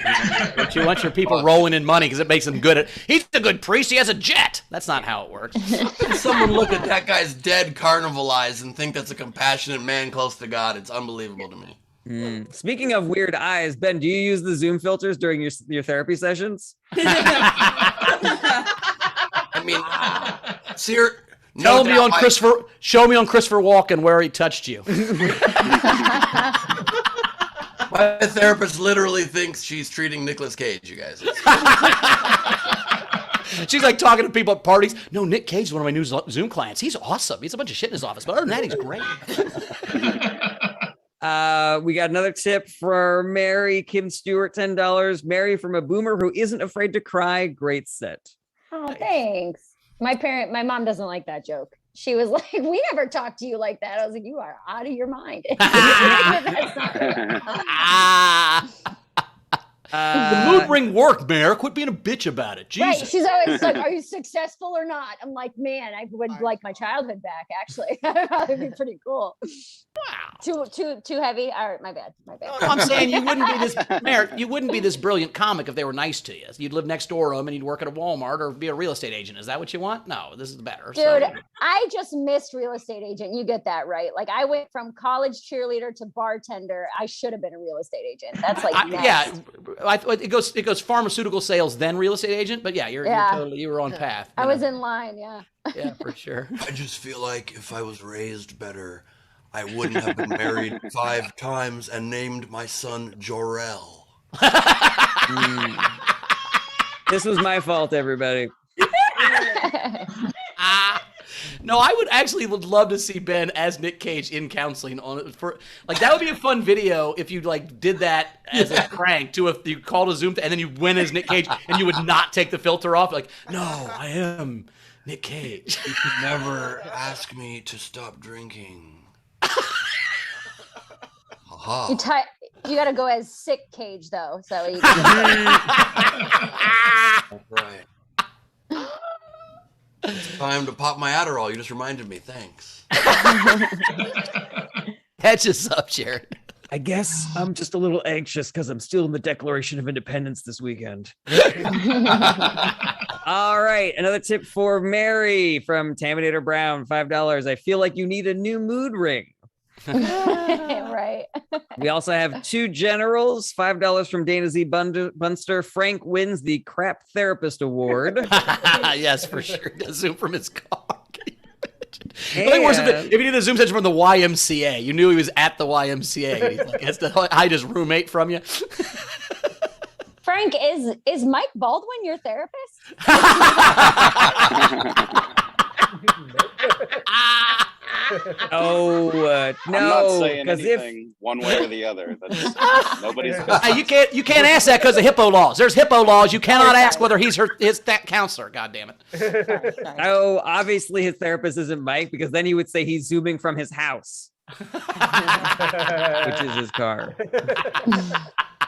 want your people rolling in money because it makes them good at. He's a good priest. He has a jet. That's not how it works. Someone look at that guy's dead carnival eyes and think that's a compassionate man close to God. It's unbelievable to me. Speaking of weird eyes, Ben, do you use the Zoom filters during your therapy sessions? I mean, show me on Christopher Walken where he touched you. My therapist literally thinks she's treating Nicolas Cage, you guys. She's like talking to people at parties. No, Nick Cage is one of my new Zoom clients. He's awesome. He's a bunch of shit in his office, but other than that, he's great. We got another tip for Mary Kim Stewart, $10. Mary from a boomer who isn't afraid to cry. Great set. Oh, thanks. My mom doesn't like that joke. She was like, we never talked to you like that. I was like, you are out of your mind. The mood ring worked, Mayor. Quit being a bitch about it. Jesus. Right. She's always like, are you successful or not? I'm like, man, I would like my childhood back, actually. That'd be pretty cool. Wow. Too heavy? All right, my bad. No, I'm saying you wouldn't be this, Mayor, you wouldn't be this brilliant comic if they were nice to you. You'd live next door to them and you'd work at a Walmart or be a real estate agent. Is that what you want? No, this is better. Dude, I just missed real estate agent. You get that right. Like I went from college cheerleader to bartender. I should have been a real estate agent. That's like it goes pharmaceutical sales, then real estate agent. But yeah, you're totally, you were on path. I was in line, yeah. Yeah, for sure. I just feel like if I was raised better, I wouldn't have been married 5 times and named my son Jor-El. This was my fault, everybody. No, I would love to see Ben as Nick Cage in counseling that would be a fun video if you did that as a prank you called a Zoom and then you went as Nick Cage and you would not take the filter off. Like, no, I am Nick Cage. You could never ask me to stop drinking. You gotta go as sick Cage though, so you right. It's time to pop my Adderall. You just reminded me. Thanks. Catch us up, Sharon. I guess I'm just a little anxious because I'm still in the Declaration of Independence this weekend. All right. Another tip for Mary from Taminator Brown, $5. I feel like you need a new mood ring. Right. We also have 2 generals, $5 from Dana Z Bunster. Frank wins the Crap Therapist Award. Yes, for sure. Zoom from his car. Nothing worse if he did a Zoom session from the YMCA. You knew he was at the YMCA. He has to hide his roommate from you. Frank, is Mike Baldwin your therapist? Oh I'm not no, saying because if anything one way or the other. That's nobody's business. You can't ask that because of hippo laws. There's hippo laws. You cannot ask whether he's his counselor. God damn it. oh, obviously his therapist isn't Mike, because then he would say he's zooming from his house, which is his car.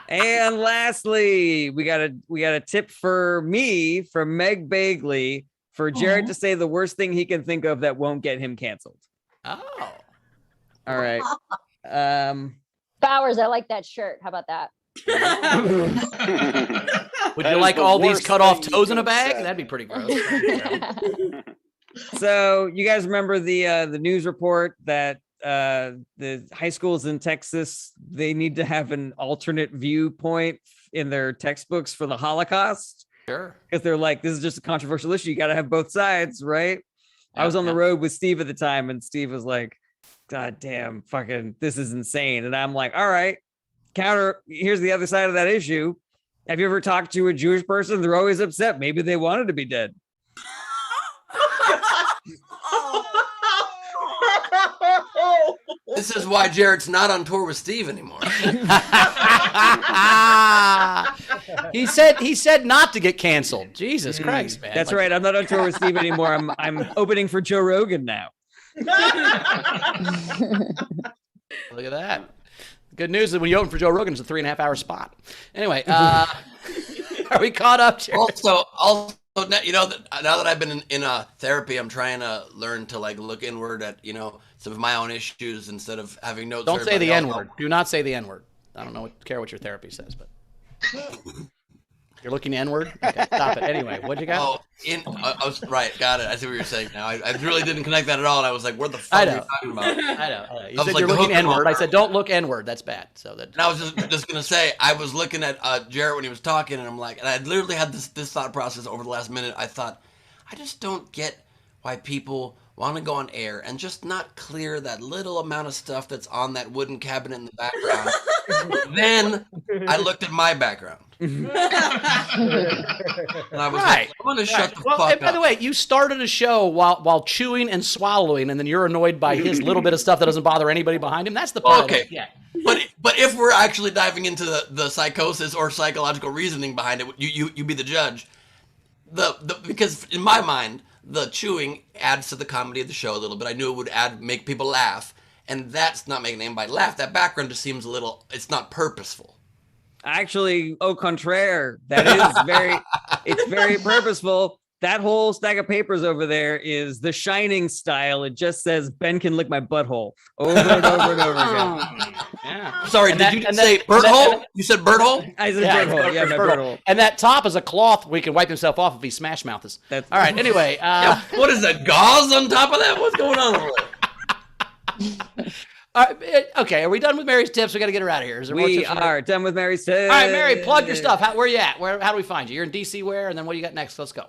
And lastly, we got a tip for me from Meg Bagley for Jared to say the worst thing he can think of that won't get him canceled. Oh. All right. Bowers, I like that shirt. How about that? Would That you is like the all these worst cut off thing you toes in a could have bag? said. That'd be pretty gross. So you guys remember the news report that the high schools in Texas, they need to have an alternate viewpoint in their textbooks for the Holocaust? Sure. Because they're like, this is just a controversial issue. You got to have both sides, right? I was on the road with Steve at the time, and Steve was like, God damn, fucking, this is insane. And I'm like, all right, here's the other side of that issue. Have you ever talked to a Jewish person? They're always upset. Maybe they wanted to be dead. This is why Jared's not on tour with Steve anymore. He said not to get canceled. Jesus Christ, man. That's right. I'm not on tour with Steve anymore. I'm opening for Joe Rogan now. Look at that. Good news is when you open for Joe Rogan, it's a 3.5-hour spot. Anyway, are we caught up, Jared? Also, you know, now that I've been in therapy, I'm trying to learn to like look inward at, you know, some of my own issues instead of having notes. Don't say the N-word. Do not say the N-word. I don't care what your therapy says, but you're looking N-word. Okay, stop it. Anyway, what'd you got? I was right. Got it. I see what you're saying now. I really didn't connect that at all. And I was like, "What the fuck are you talking about?" I know. You said you're looking N-word. I said, "Don't look N-word. That's bad." So that. And I was just gonna say, I was looking at Jarrett when he was talking, and I'm like, and I literally had this thought process over the last minute. I thought, I just don't get why people want to go on air and just not clear that little amount of stuff that's on that wooden cabinet in the background. Then I looked at my background. And I was like, I'm gonna shut the fuck up. By the way, you started a show while chewing and swallowing, and then you're annoyed by his little bit of stuff that doesn't bother anybody behind him. That's the part. Okay. Yeah. But if we're actually diving into the psychosis or psychological reasoning behind it, you be the judge. Because in my mind, the chewing adds to the comedy of the show a little bit. I knew it would make people laugh, and that's not making anybody laugh. That background just seems it's not purposeful. Actually, au contraire, that is it's very purposeful. That whole stack of papers over there is The Shining style. It just says, Ben can lick my butthole over and over and over again. Yeah. Sorry, did you say butthole? You said butthole? I said butthole. Yeah, my butthole. And that top is a cloth where he can wipe himself off if he smash mouths. All right, anyway. What is that, gauze on top of that? What's going on over there? Okay, are we done with Mary's tips? We got to get her out of here. Is there more We tips are done with Mary's tips. All right, Mary, plug your stuff. Where are you at? How do we find you? You're in DC where? And then what do you got next? Let's go.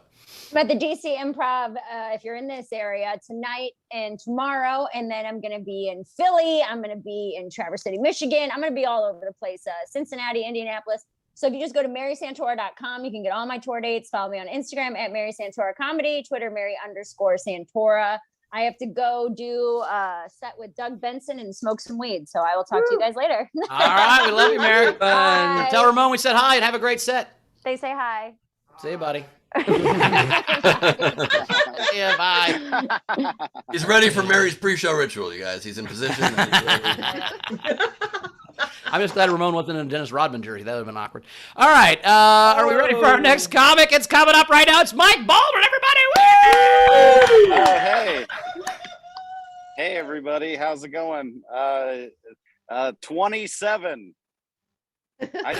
I'm at the DC Improv. If you're in this area tonight and tomorrow, and then I'm going to be in Philly. I'm going to be in Traverse City, Michigan. I'm going to be all over the place. Cincinnati, Indianapolis. So if you just go to marysantora.com, you can get all my tour dates. Follow me on Instagram at Mary Santora Comedy, Twitter Mary_Santora. I have to go do a set with Doug Benson and smoke some weed. So I will talk to you guys later. All right, we love you, Mary. Bye. Tell Ramon we said hi and have a great set. They say hi. See you, buddy. Yeah, bye. He's ready for Mary's pre-show ritual, you guys. He's in position. I'm just glad Ramon wasn't in a Dennis Rodman jersey. That would have been awkward. All right. Are we ready for our next comic? It's coming up right now. It's Mike Baldwin, everybody. Woo! Oh, hey. Hey, everybody. How's it going? 27. I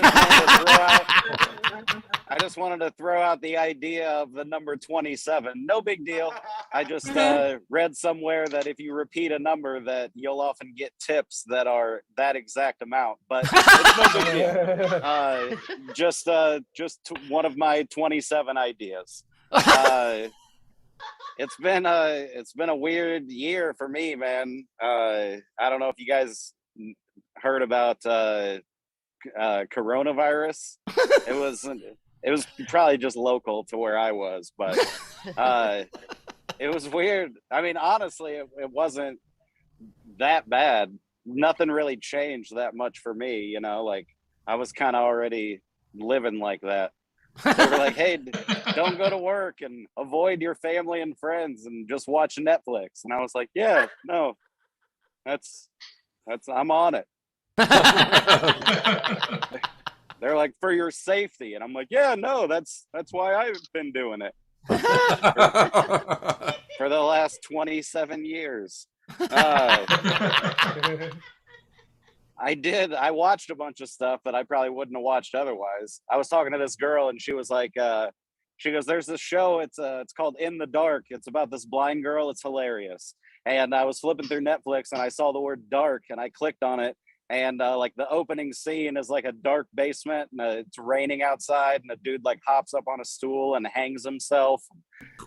just wanted to throw out the idea of the number 27. No big deal. I just read somewhere that if you repeat a number that you'll often get tips that are that exact amount, but it's no big deal. Just one of my 27 ideas. It's been a weird year for me, man. I don't know if you guys heard about coronavirus. It was probably just local to where I was, but it was weird. I mean, honestly, it wasn't that bad. Nothing really changed that much for me, you know, like I was kind of already living like that. They were like, hey, don't go to work and avoid your family and friends and just watch Netflix. And I was like, yeah, no, that's I'm on it. They're like, for your safety. And I'm like, yeah, no, that's why I've been doing it for the last 27 years. I watched a bunch of stuff that I probably wouldn't have watched otherwise. I was talking to this girl and she was like, she goes, there's this show, it's called In the Dark. It's about this blind girl. It's hilarious. And I was flipping through Netflix and I saw the word dark and I clicked on it. And like the opening scene is like a dark basement and it's raining outside and a dude like hops up on a stool and hangs himself.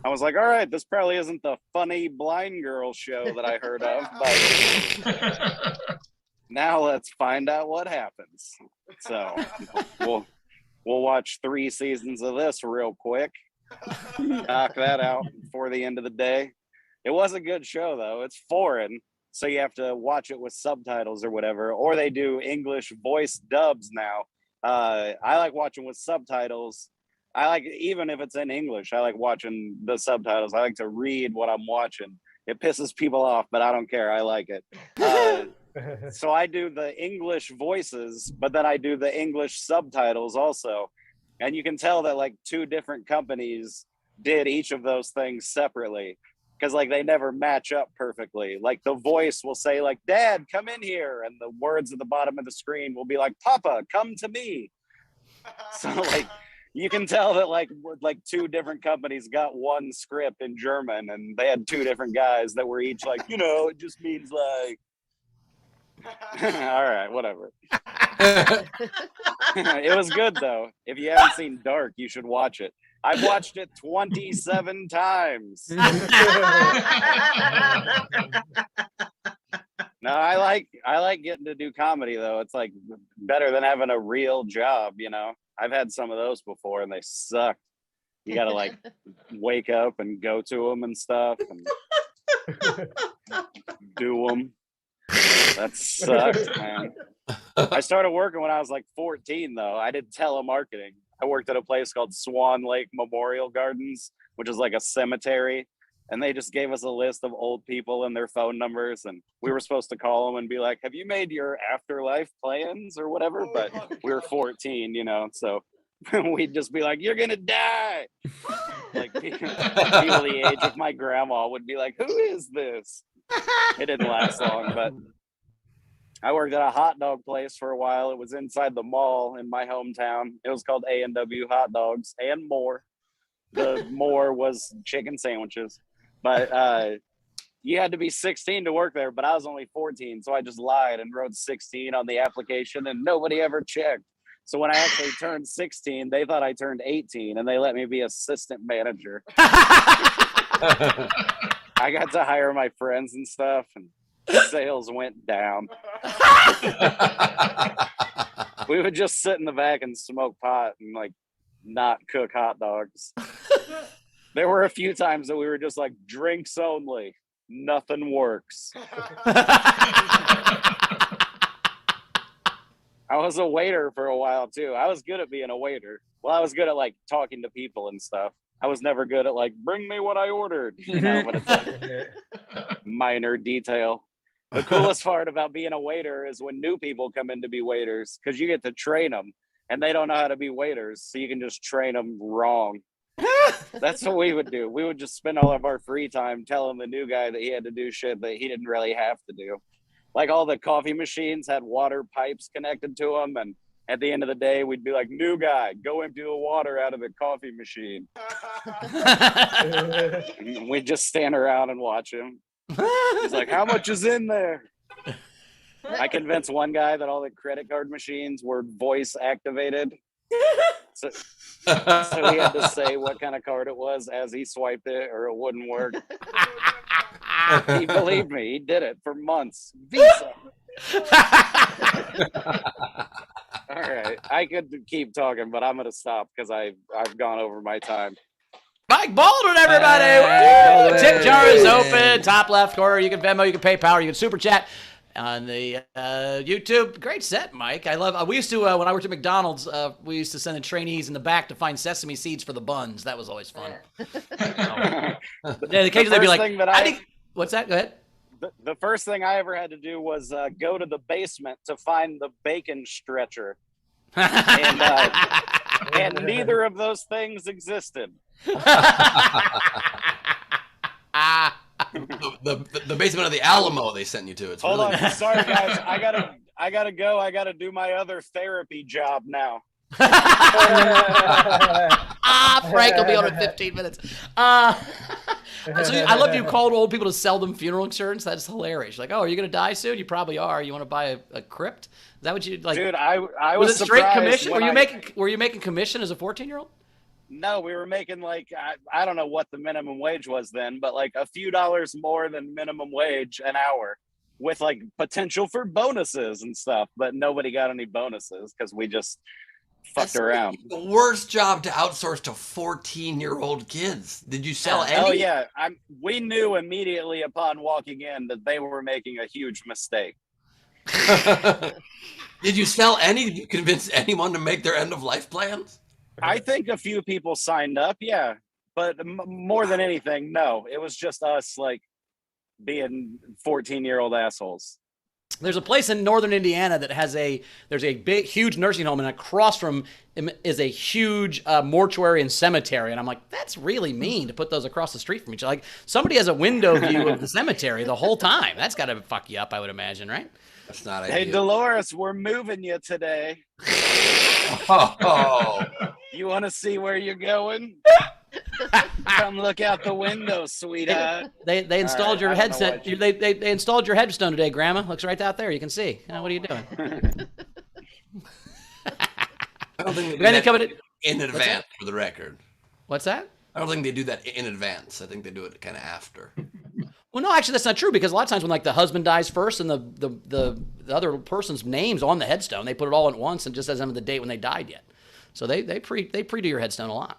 I was like, all right, this probably isn't the funny blind girl show that I heard of, but now let's find out what happens. So we'll watch 3 seasons of this real quick, knock that out before the end of the day. It was a good show though. It's foreign, so you have to watch it with subtitles or whatever, or they do English voice dubs now. I like watching with subtitles. I like, even if it's in English, I like watching the subtitles. I like to read what I'm watching. It pisses people off, but I don't care. I like it. So I do the English voices, but then I do the English subtitles also. And you can tell that like 2 different companies did each of those things separately, because like they never match up perfectly. Like the voice will say like, Dad, come in here. And the words at the bottom of the screen will be like, Papa, come to me. So like, you can tell that like 2 different companies got one script in German and they had 2 different guys that were each like, you know, it just means like, all right, whatever. It was good though. If you haven't seen Dark, you should watch it. I've watched it 27 times. No, I like getting to do comedy though. It's like better than having a real job, you know. I've had some of those before and they sucked. You gotta like wake up and go to them and stuff and do them. That sucked, man. I started working when I was like 14 though. I did telemarketing. I worked at a place called Swan Lake Memorial Gardens, which is like a cemetery. And they just gave us a list of old people and their phone numbers. And we were supposed to call them and be like, have you made your afterlife plans or whatever? But we were 14, you know, so we'd just be like, you're going to die. Like people the age of my grandma would be like, who is this? It didn't last long, but I worked at a hot dog place for a while. It was inside the mall in my hometown. It was called A&W Hot Dogs and More. The more was chicken sandwiches. But you had to be 16 to work there, but I was only 14. So I just lied and wrote 16 on the application and nobody ever checked. So when I actually turned 16, they thought I turned 18 and they let me be assistant manager. I got to hire my friends and stuff and sales went down. We would just sit in the back and smoke pot and like not cook hot dogs. There were a few times that we were just like, drinks only, nothing works. I was a waiter for a while too. I was good at being a waiter. Well, I was good at like talking to people and stuff. I was never good at like, bring me what I ordered, you know, but it's like minor detail. The coolest part about being a waiter is when new people come in to be waiters, because you get to train them and they don't know how to be waiters. So you can just train them wrong. That's what we would do. We would just spend all of our free time telling the new guy that he had to do shit that he didn't really have to do. Like all the coffee machines had water pipes connected to them. And at the end of the day, we'd be like, new guy, go empty the water out of the coffee machine. We'd just stand around and watch him. He's like, how much is in there? I convinced one guy that all the credit card machines were voice activated. So he had to say what kind of card it was as he swiped it or it wouldn't work. He believed me. He did it for months. Visa. All right. I could keep talking, but I'm gonna stop because I've gone over my time. Mike Baldwin, everybody! Woo! Tip jar is open. Top left corner. You can Venmo, you can PayPal, you can Super Chat on the YouTube. Great set, Mike. I love. We used to when I worked at McDonald's. We used to send the trainees in the back to find sesame seeds for the buns. That was always fun. Yeah, occasionally they'd be like, "What's that?" Go ahead. The first thing I ever had to do was go to the basement to find the bacon stretcher, and neither of those things existed. The basement of the Alamo they sent you to. It's Hold really on, sorry guys, I gotta go. I gotta do my other therapy job now. Frank will be on in 15 minutes. So I love you called old people to sell them funeral insurance. That's hilarious. Like, oh, are you gonna die soon? You probably are. You want to buy a crypt? Is that what you like? Dude, I was was it straight surprised commission? when Were you making commission as a 14-year-old? No, we were making like I don't know what the minimum wage was then, but like a few dollars more than minimum wage an hour, with like potential for bonuses and stuff. But nobody got any bonuses because we just fucked around. the worst job to outsource to 14-year-old kids. Did you sell any? Oh yeah, we knew immediately upon walking in that they were making a huge mistake. Did you sell any? Did you convince anyone to make their end of life plans? I think a few people signed up, yeah, but more than anything, no. It was just us like being 14-year-old assholes. There's a place in northern Indiana that has there's a big, huge nursing home, and across from is a huge mortuary and cemetery. And I'm like, that's really mean to put those across the street from each other. Like, somebody has a window view of the cemetery the whole time. That's got to fuck you up, I would imagine, right? That's not Hey, ideal. Dolores, we're moving you today. Oh. You want to see where you're going? Come look out the window, sweetheart. They installed your headset. They installed your headstone today, Grandma. Looks right out there. You can see. What are you doing? I don't think they do that in advance, for the record. What's that? I don't think they do that in advance. I think they do it kind of after. Well, no, actually, that's not true, because a lot of times when like the husband dies first and the other person's name's on the headstone, they put it all at once and just doesn't have the date when they died yet. So they pre-do your headstone a lot,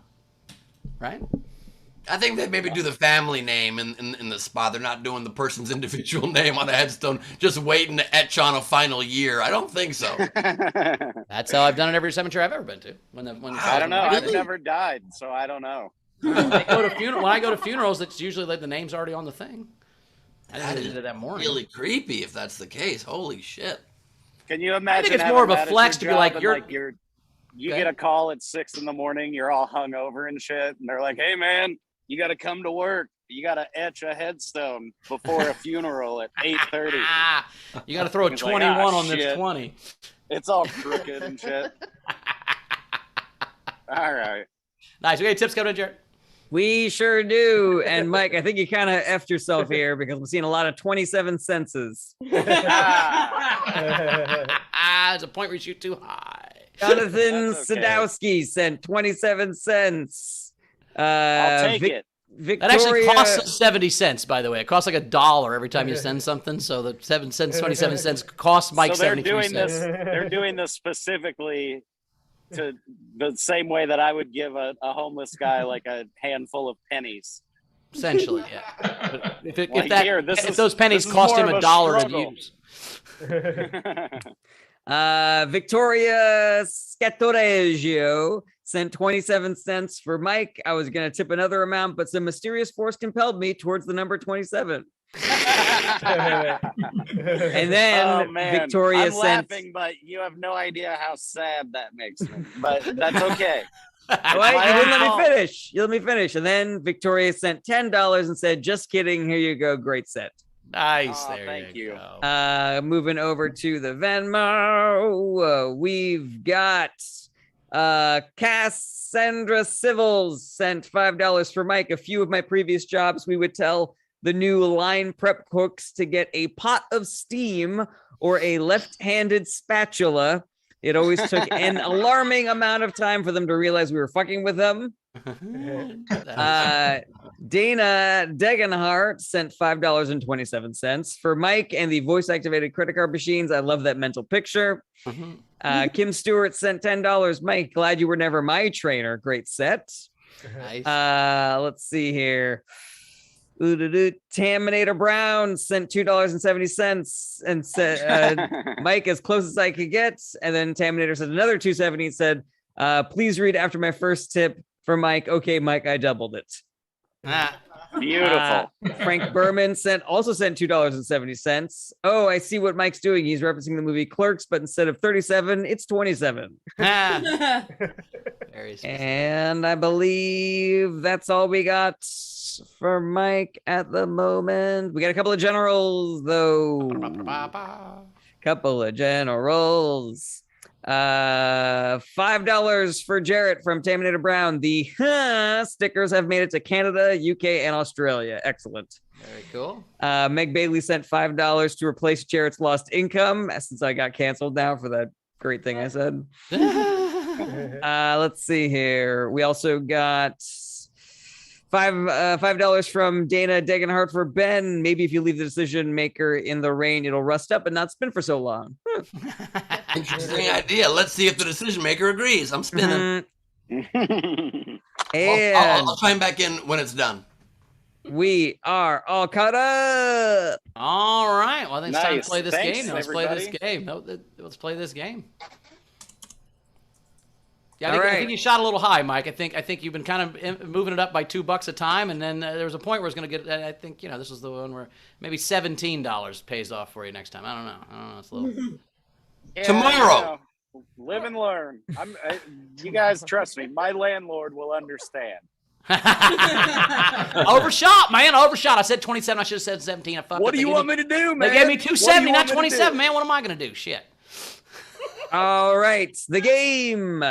right? I think they maybe do the family name in the spot. They're not doing the person's individual name on a headstone, just waiting to etch on a final year. I don't think so. That's how I've done it every cemetery I've ever been to. I don't know. I've never died, so I don't know. When I go to funerals, it's usually like the name's already on the thing. That is that morning. Really creepy if that's the case. Holy shit. Can you imagine? I think it's more of a flex to be like, you get a call at 6 a.m, you're all hungover and shit, and they're like, hey man, you got to come to work. You got to etch a headstone before a funeral at 8:30. You got to throw a 21 on this 20. It's all crooked and shit. All right. Nice. We got any tips coming in, Jared? We sure do. And Mike, I think you kind of effed yourself here because I'm seeing a lot of 27 senses. There's a point where you shoot too high. Jonathan Sadowski sent 27 cents. I'll take it. Victoria... That actually costs us 70 cents, by the way. It costs like $1 every time you send something. So the 7 cents, 27 cents costs Mike 73 cents. They're doing this specifically to the same way that I would give a homeless guy like a handful of pennies. Essentially, yeah. But if those pennies this cost is him more of $1 struggle. to use. Victoria Scatoreggio sent 27 cents for Mike. I was going to tip another amount, but some mysterious force compelled me towards the number 27. And then Victoria I'm sent... laughing, but you have no idea how sad that makes me. But that's okay. Wait, you didn't let me finish. You let me finish. And then Victoria sent $10 and said, just kidding. Here you go. Great set. Nice. Thank you. Moving over to the Venmo. We've got Cassandra Civils sent $5 for Mike. A few of my previous jobs, we would tell the new line prep cooks to get a pot of steam or a left-handed spatula. It always took an alarming amount of time for them to realize we were fucking with them. Dana Degenhart sent $5.27 for Mike and the voice-activated credit card machines. I love that mental picture. Kim Stewart sent $10. Mike, glad you were never my trainer. Great set. Nice. Let's see here. Taminator Brown sent $2.70 and said, Mike, as close as I could get. And then Taminator said another $2.70 and said, please read after my first tip for Mike. Okay, Mike, I doubled it. Beautiful. Frank Berman also sent $2.70. Oh, I see what Mike's doing. He's referencing the movie Clerks, but instead of 37, it's 27. Very specific. And I believe that's all we got for Mike at the moment. We got a couple of generals, though. Couple of generals. $5 for Jarrett from Taminator Brown. The stickers have made it to Canada, UK, and Australia. Excellent. Very cool. Meg Bailey sent $5 to replace Jarrett's lost income since I got canceled now for that great thing I said. Let's see here. We also got $5 from Dana Degenhart for Ben. Maybe if you leave the decision maker in the rain, it'll rust up and not spin for so long. Interesting idea. Let's see if the decision maker agrees. I'm spinning. And I'll chime back in when it's done. We are all caught up. All right. Well, I think it's time to play this Thanks, game. Let's play this game. Let's play this game. Yeah, I think you shot a little high, Mike. I think you've been kind of moving it up by $2 a time, and then there was a point where it's going to get. I think this is the one where maybe $17 pays off for you next time. I don't know. It's a little. Yeah, Tomorrow. Live and learn. You guys trust me. My landlord will understand. Overshot, man. Overshot. I said 27. I should have said 17. I fucked What up. do you want me to do, man? They gave me 270, not What do you want me to 27, do? man. What am I going to do? Shit. All right, the game.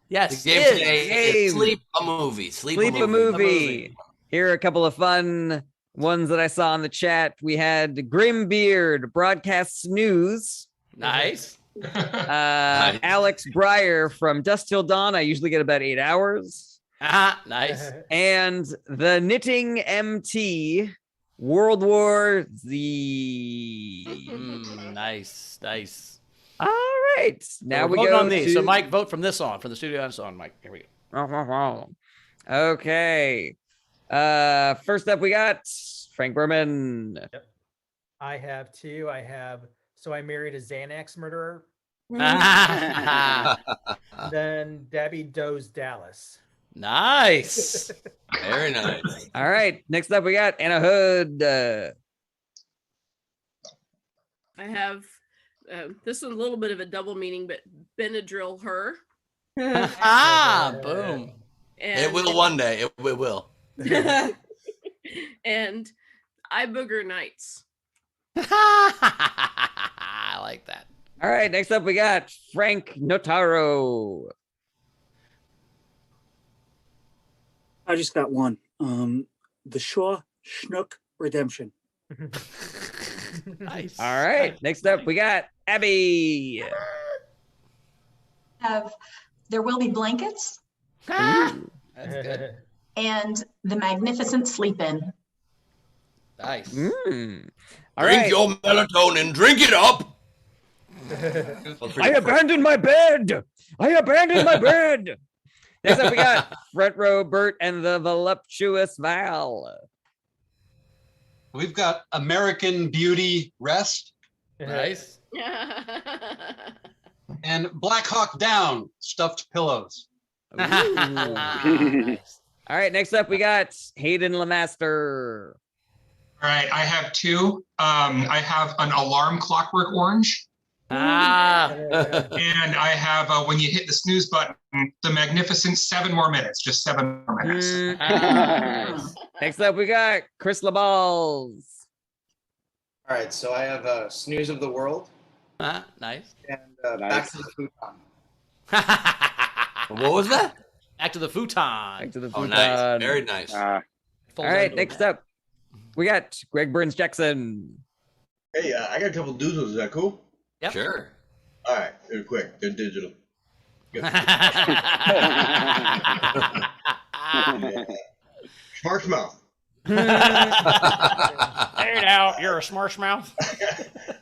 Yes, The game today is Sleep a Movie. Sleep a movie. Here are a couple of fun ones that I saw in the chat. We had Grimbeard Broadcasts News. Nice. Alex Breyer from Dust Till Dawn. I usually get about 8 hours. Nice. And the Knitting MT World War Z. Nice. All right. Now we vote go on these. to... So, Mike, vote from this on, from the studio on, Mike. Here we go. Okay. First up, we got Frank Berman. Yep. I have two. I have So I Married a Xanax Murderer. Then Debbie Doe's Dallas. Nice. Very nice. All right. Next up, we got Anna Hood. I have this is a little bit of a double meaning, but Benadryl her. Boom. It will one day. It will. And I Booger Nights. I like that. All right. Next up, we got Frank Notaro. I just got one. The Shaw Schnook Redemption. Nice. All right. Next up, we got Abby. Have There Will Be Blankets That's good. and The Magnificent Sleep In. Nice. All Drink right. your melatonin. Drink it up. I abandoned my bed. Next up, we got Front Row Bert and the Voluptuous Val. We've got American Beauty Rest Nice. and Black Hawk Down Stuffed Pillows. Nice. All right, next up we got Hayden Lemaster. All right, I have two. I have an Alarm Clockwork Orange. And I have, when you hit the snooze button, the magnificent 7 more minutes, just 7 more minutes. Next up we got Chris LaBalls. All right, so I have Snooze of the World Nice. and Back to the Futon. What was that? Back to the futon. Back to the Oh, futon. nice. Very nice. All right, next up we got Greg Burns Jackson. Hey, I got a couple doodles. Is that cool? Yep. Sure. All right, they're quick. They're digital. Shark's Mouth. Hey now, you're a smarsh mouth.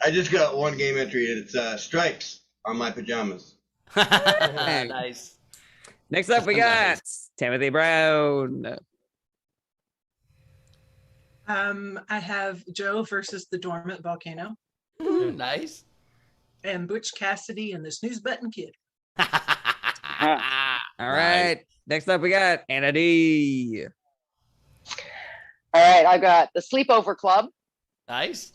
I just got one game entry, and it's stripes on my pajamas. Nice. Next up, we got Timothy Brown. I have Joe versus the Dormant Volcano. Nice. And Butch Cassidy and the Snooze Button Kid. All right. Next up, we got Anna D. All right, I've got the Sleepover Club. Nice.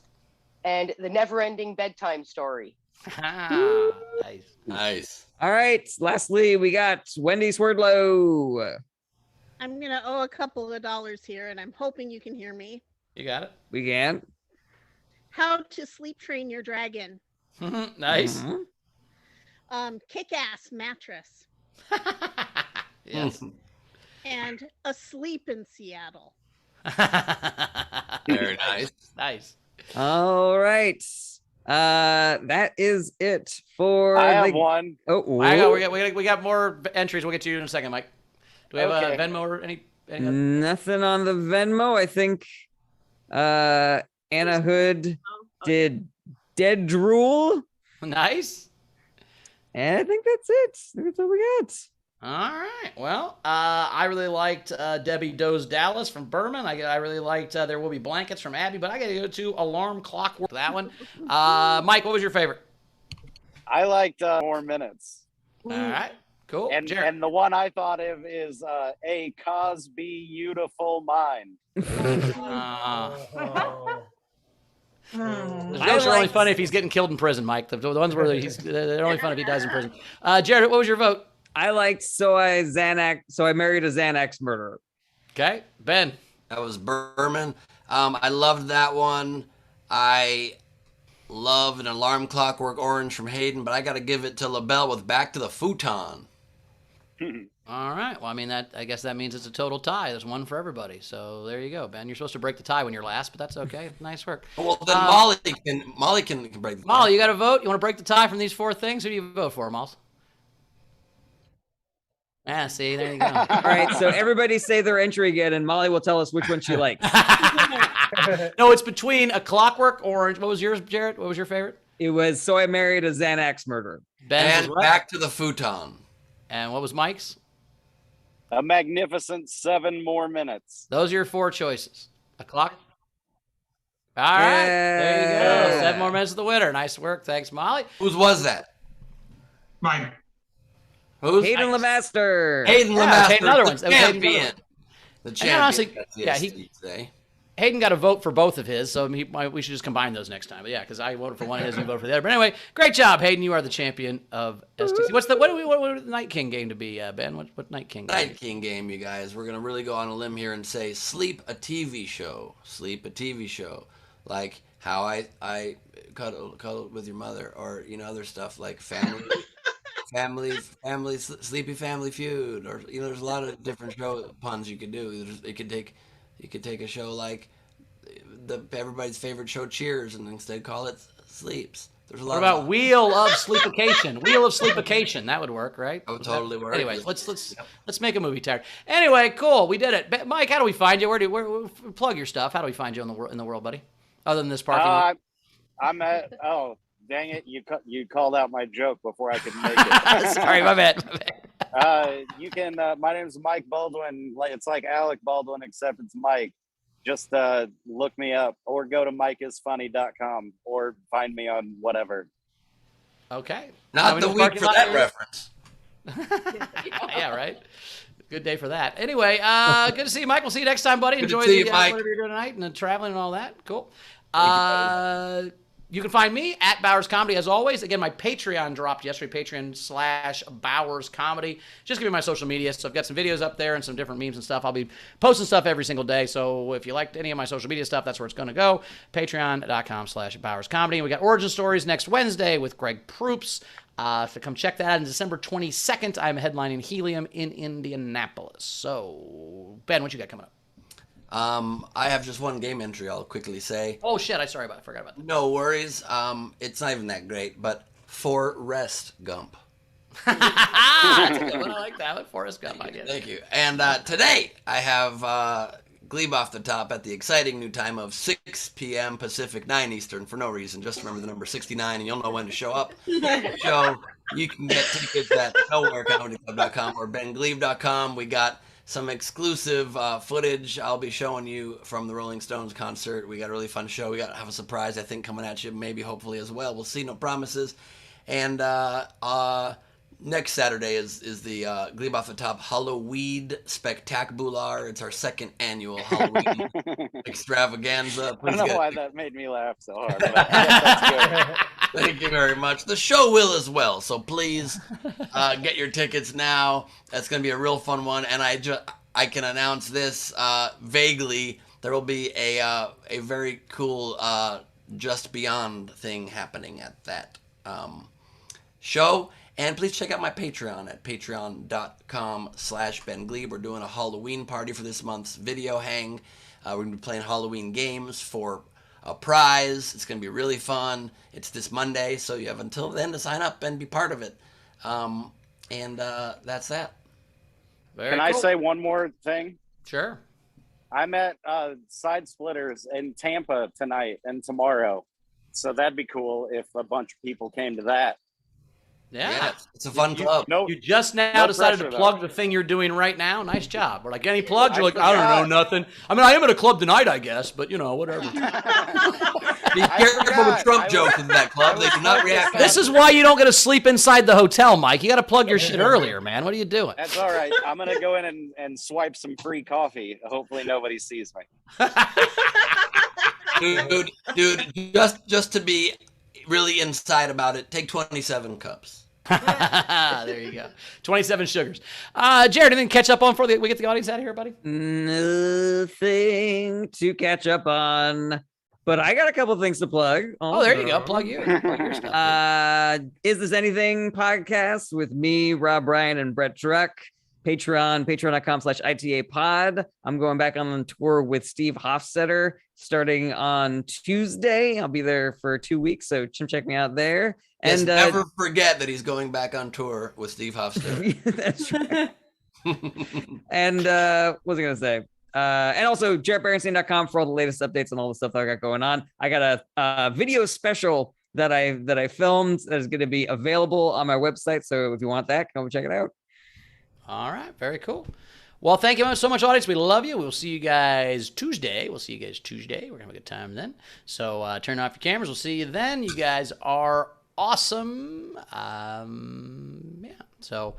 And the Never Ending Bedtime Story. Nice. Nice. All right. Lastly, we got Wendy Swerdlow. I'm gonna owe a couple of dollars here, and I'm hoping you can hear me. You got it. We can. How to sleep train your dragon. Nice. Kick-ass mattress. Yes. And Asleep in Seattle. Very nice. Nice. All right. That is it for. I have one. Oh, we got more entries. We'll get to you in a second, Mike. Do we have a Venmo or any other? Nothing on the Venmo. I think Anna Hood did Dead Drool. Nice. And I think that's it. That's all we got. All right. Well, I really liked Debbie Doe's Dallas from Berman. I really liked There Will Be Blankets from Abby, but I got to go to Alarm Clockwork for that one. Mike, what was your favorite? I liked More Minutes. All right. Cool. And the one I thought of is A Cosby Beautiful Mind. Those jokes are only funny if he's getting killed in prison, Mike. The ones where they're only funny if he dies in prison. Jared, what was your vote? I liked So I Married a Xanax Murderer. Okay. Ben. That was Berman. I loved that one. I love an Alarm Clockwork Orange from Hayden, but I got to give it to LaBelle with Back to the Futon. All right. Well, I mean, I guess that means it's a total tie. There's one for everybody. So there you go, Ben. You're supposed to break the tie when you're last, but that's okay. Nice work. Well, then Molly can break the tie. Molly, you got to vote. You want to break the tie from these four things? Who do you vote for, Moss? Yeah, see, there you go. All right, so everybody say their entry again, and Molly will tell us which one she likes. No, it's between a Clockwork Orange. What was yours, Jared? What was your favorite? It was So I Married a Xanax Murderer. Ben and Back to the Futon. And what was Mike's? A Magnificent 7 More Minutes. Those are your four choices. A clock. All right, there you go. 7 more minutes of the winner. Nice work. Thanks, Molly. Whose was that? Mine. Who's? Hayden LeMaster. Hayden LeMaster. Another one. The champion. The champion. Honestly, yeah, Hayden got a vote for both of his, so we should just combine those next time. But yeah, because I voted for one of his and you voted for the other. But anyway, great job, Hayden. You are the champion of STC. What the Night King game to be, Ben? What Night King game? Night King game, you guys. We're gonna really go on a limb here and say sleep a TV show. Sleep a TV show. Like how I cuddle with your mother, or other stuff like family, Sleepy Family Feud, or there's a lot of different show puns you could do. You could take a show like everybody's favorite show, Cheers, and instead call it Sleeps. There's a lot. What about Wheel of Sleepication? Wheel of Sleepication. That would work, right? That would totally work. Anyway, let's make a movie tag. Anyway, cool. We did it. Mike, how do we find you? Where plug your stuff? How do we find you in the world, buddy? Other than this parking lot. I'm at. Oh, dang it! You called out my joke before I could make it. Sorry, my bad. You can. My name's Mike Baldwin. It's like Alec Baldwin, except it's Mike. Just look me up, or go to mikeisfunny.com, or find me on whatever. Okay. Not the week for that reference. Yeah, right. Good day for that. Anyway, good to see you, Mike. We'll see you next time, buddy. Good Enjoy to see you, whatever you're doing tonight and the traveling and all that. Cool. You can find me at Bowers Comedy as always. Again, my Patreon dropped yesterday, Patreon/Bowers Comedy. Just give me my social media. So I've got some videos up there and some different memes and stuff. I'll be posting stuff every single day. So if you liked any of my social media stuff, that's where it's going to go. Patreon.com/Bowers Comedy. We got Origin Stories next Wednesday with Greg Proops. So come check that out. On December 22nd, I'm headlining Helium in Indianapolis. So, Ben, what you got coming up? I have just one game entry I'll quickly say. Oh, shit. I forgot about that. No worries. It's not even that great, but Forrest Gump. That's a good one. I like that one. Forrest Gump, I guess. Thank you. And today I have Glebe Off the Top at the exciting new time of 6 p.m. Pacific, 9 Eastern, for no reason. Just remember the number 69, and you'll know when to show up. The show, you can get tickets at nowherecomedyclub.com or benglebe.com. We got some exclusive footage I'll be showing you from the Rolling Stones concert. We got a really fun show. We got to have a surprise, I think, coming at you, maybe, hopefully, as well. We'll see, no promises. And next Saturday is the Glebe Off the Top Halloween Spectacular. It's our second annual Halloween extravaganza. I Please don't know get why that made me laugh so hard. But I guess that's good. Thank you very much. The show will as well, so please get your tickets now. That's going to be a real fun one, and I can announce this vaguely. There will be a very cool Just Beyond thing happening at that show. And please check out my Patreon at patreon.com/BenGlebe. We're doing a Halloween party for this month's video hang. We're going to be playing Halloween games for a prize. It's going to be really fun. It's this Monday, so you have until then to sign up and be part of it. And that's that. Can I say one more thing? Sure. I'm at Side Splitters in Tampa tonight and tomorrow. So that'd be cool if a bunch of people came to that. Yeah, it's a fun club. You just now decided to plug the thing you're doing right now. Nice job. We're like, any plugs? You're like, I don't know, nothing. I mean, I am at a club tonight, I guess, but whatever. Be careful with Trump jokes in that club. They do not react. This is why you don't get to sleep inside the hotel, Mike. You got to plug your shit earlier, man. What are you doing? That's all right. I'm going to go in and swipe some free coffee. Hopefully nobody sees me. Dude, just to be really inside about it, take 27 cups. There you go. 27 sugars. Jared, anything to catch up on before we get the audience out of here, buddy? Nothing to catch up on, but I got a couple things to plug. Oh, there you go. Plug you. Plug your stuff. Is This Anything podcast with me, Rob Ryan, and Brett Truck. Patreon.com/ITA pod. I'm going back on tour with Steve Hofstetter starting on Tuesday. I'll be there for 2 weeks, so check me out there. Yes, And never forget that he's going back on tour with Steve Hofstetter. That's right. And what was I going to say? And also JaredBerenstein.com for all the latest updates on all the stuff that I got going on. I got a video special that I filmed that is going to be available on my website. So if you want that, come check it out. All right. Very cool. Well, thank you so much, audience. We love you. We'll see you guys Tuesday. We're going to have a good time then. So turn off your cameras. We'll see you then. You guys are awesome. Yeah. So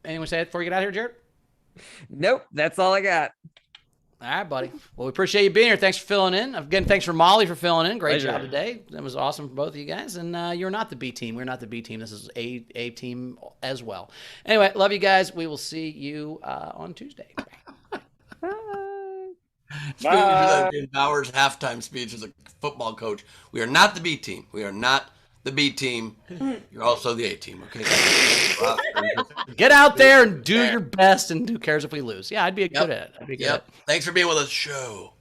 anyone say it before you get out of here, Jared? Nope. That's all I got. All right, buddy. Well, we appreciate you being here. Thanks for filling in. Again, thanks for Molly for filling in. Great job today. That was awesome for both of you guys. And you're not the B team. We're not the B team. This is A team as well. Anyway, love you guys. We will see you on Tuesday. Bauer's halftime speech as a football coach. We are not the B team. We are not the B team. You're also the A team. Okay. Get out there and do your best. And who cares if we lose? Yeah, I'd be good at it. I'd be good at it. Thanks for being with us. Show.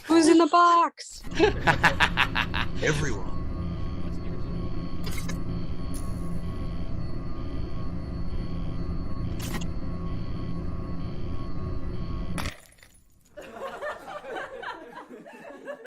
Who's in the box? Everyone.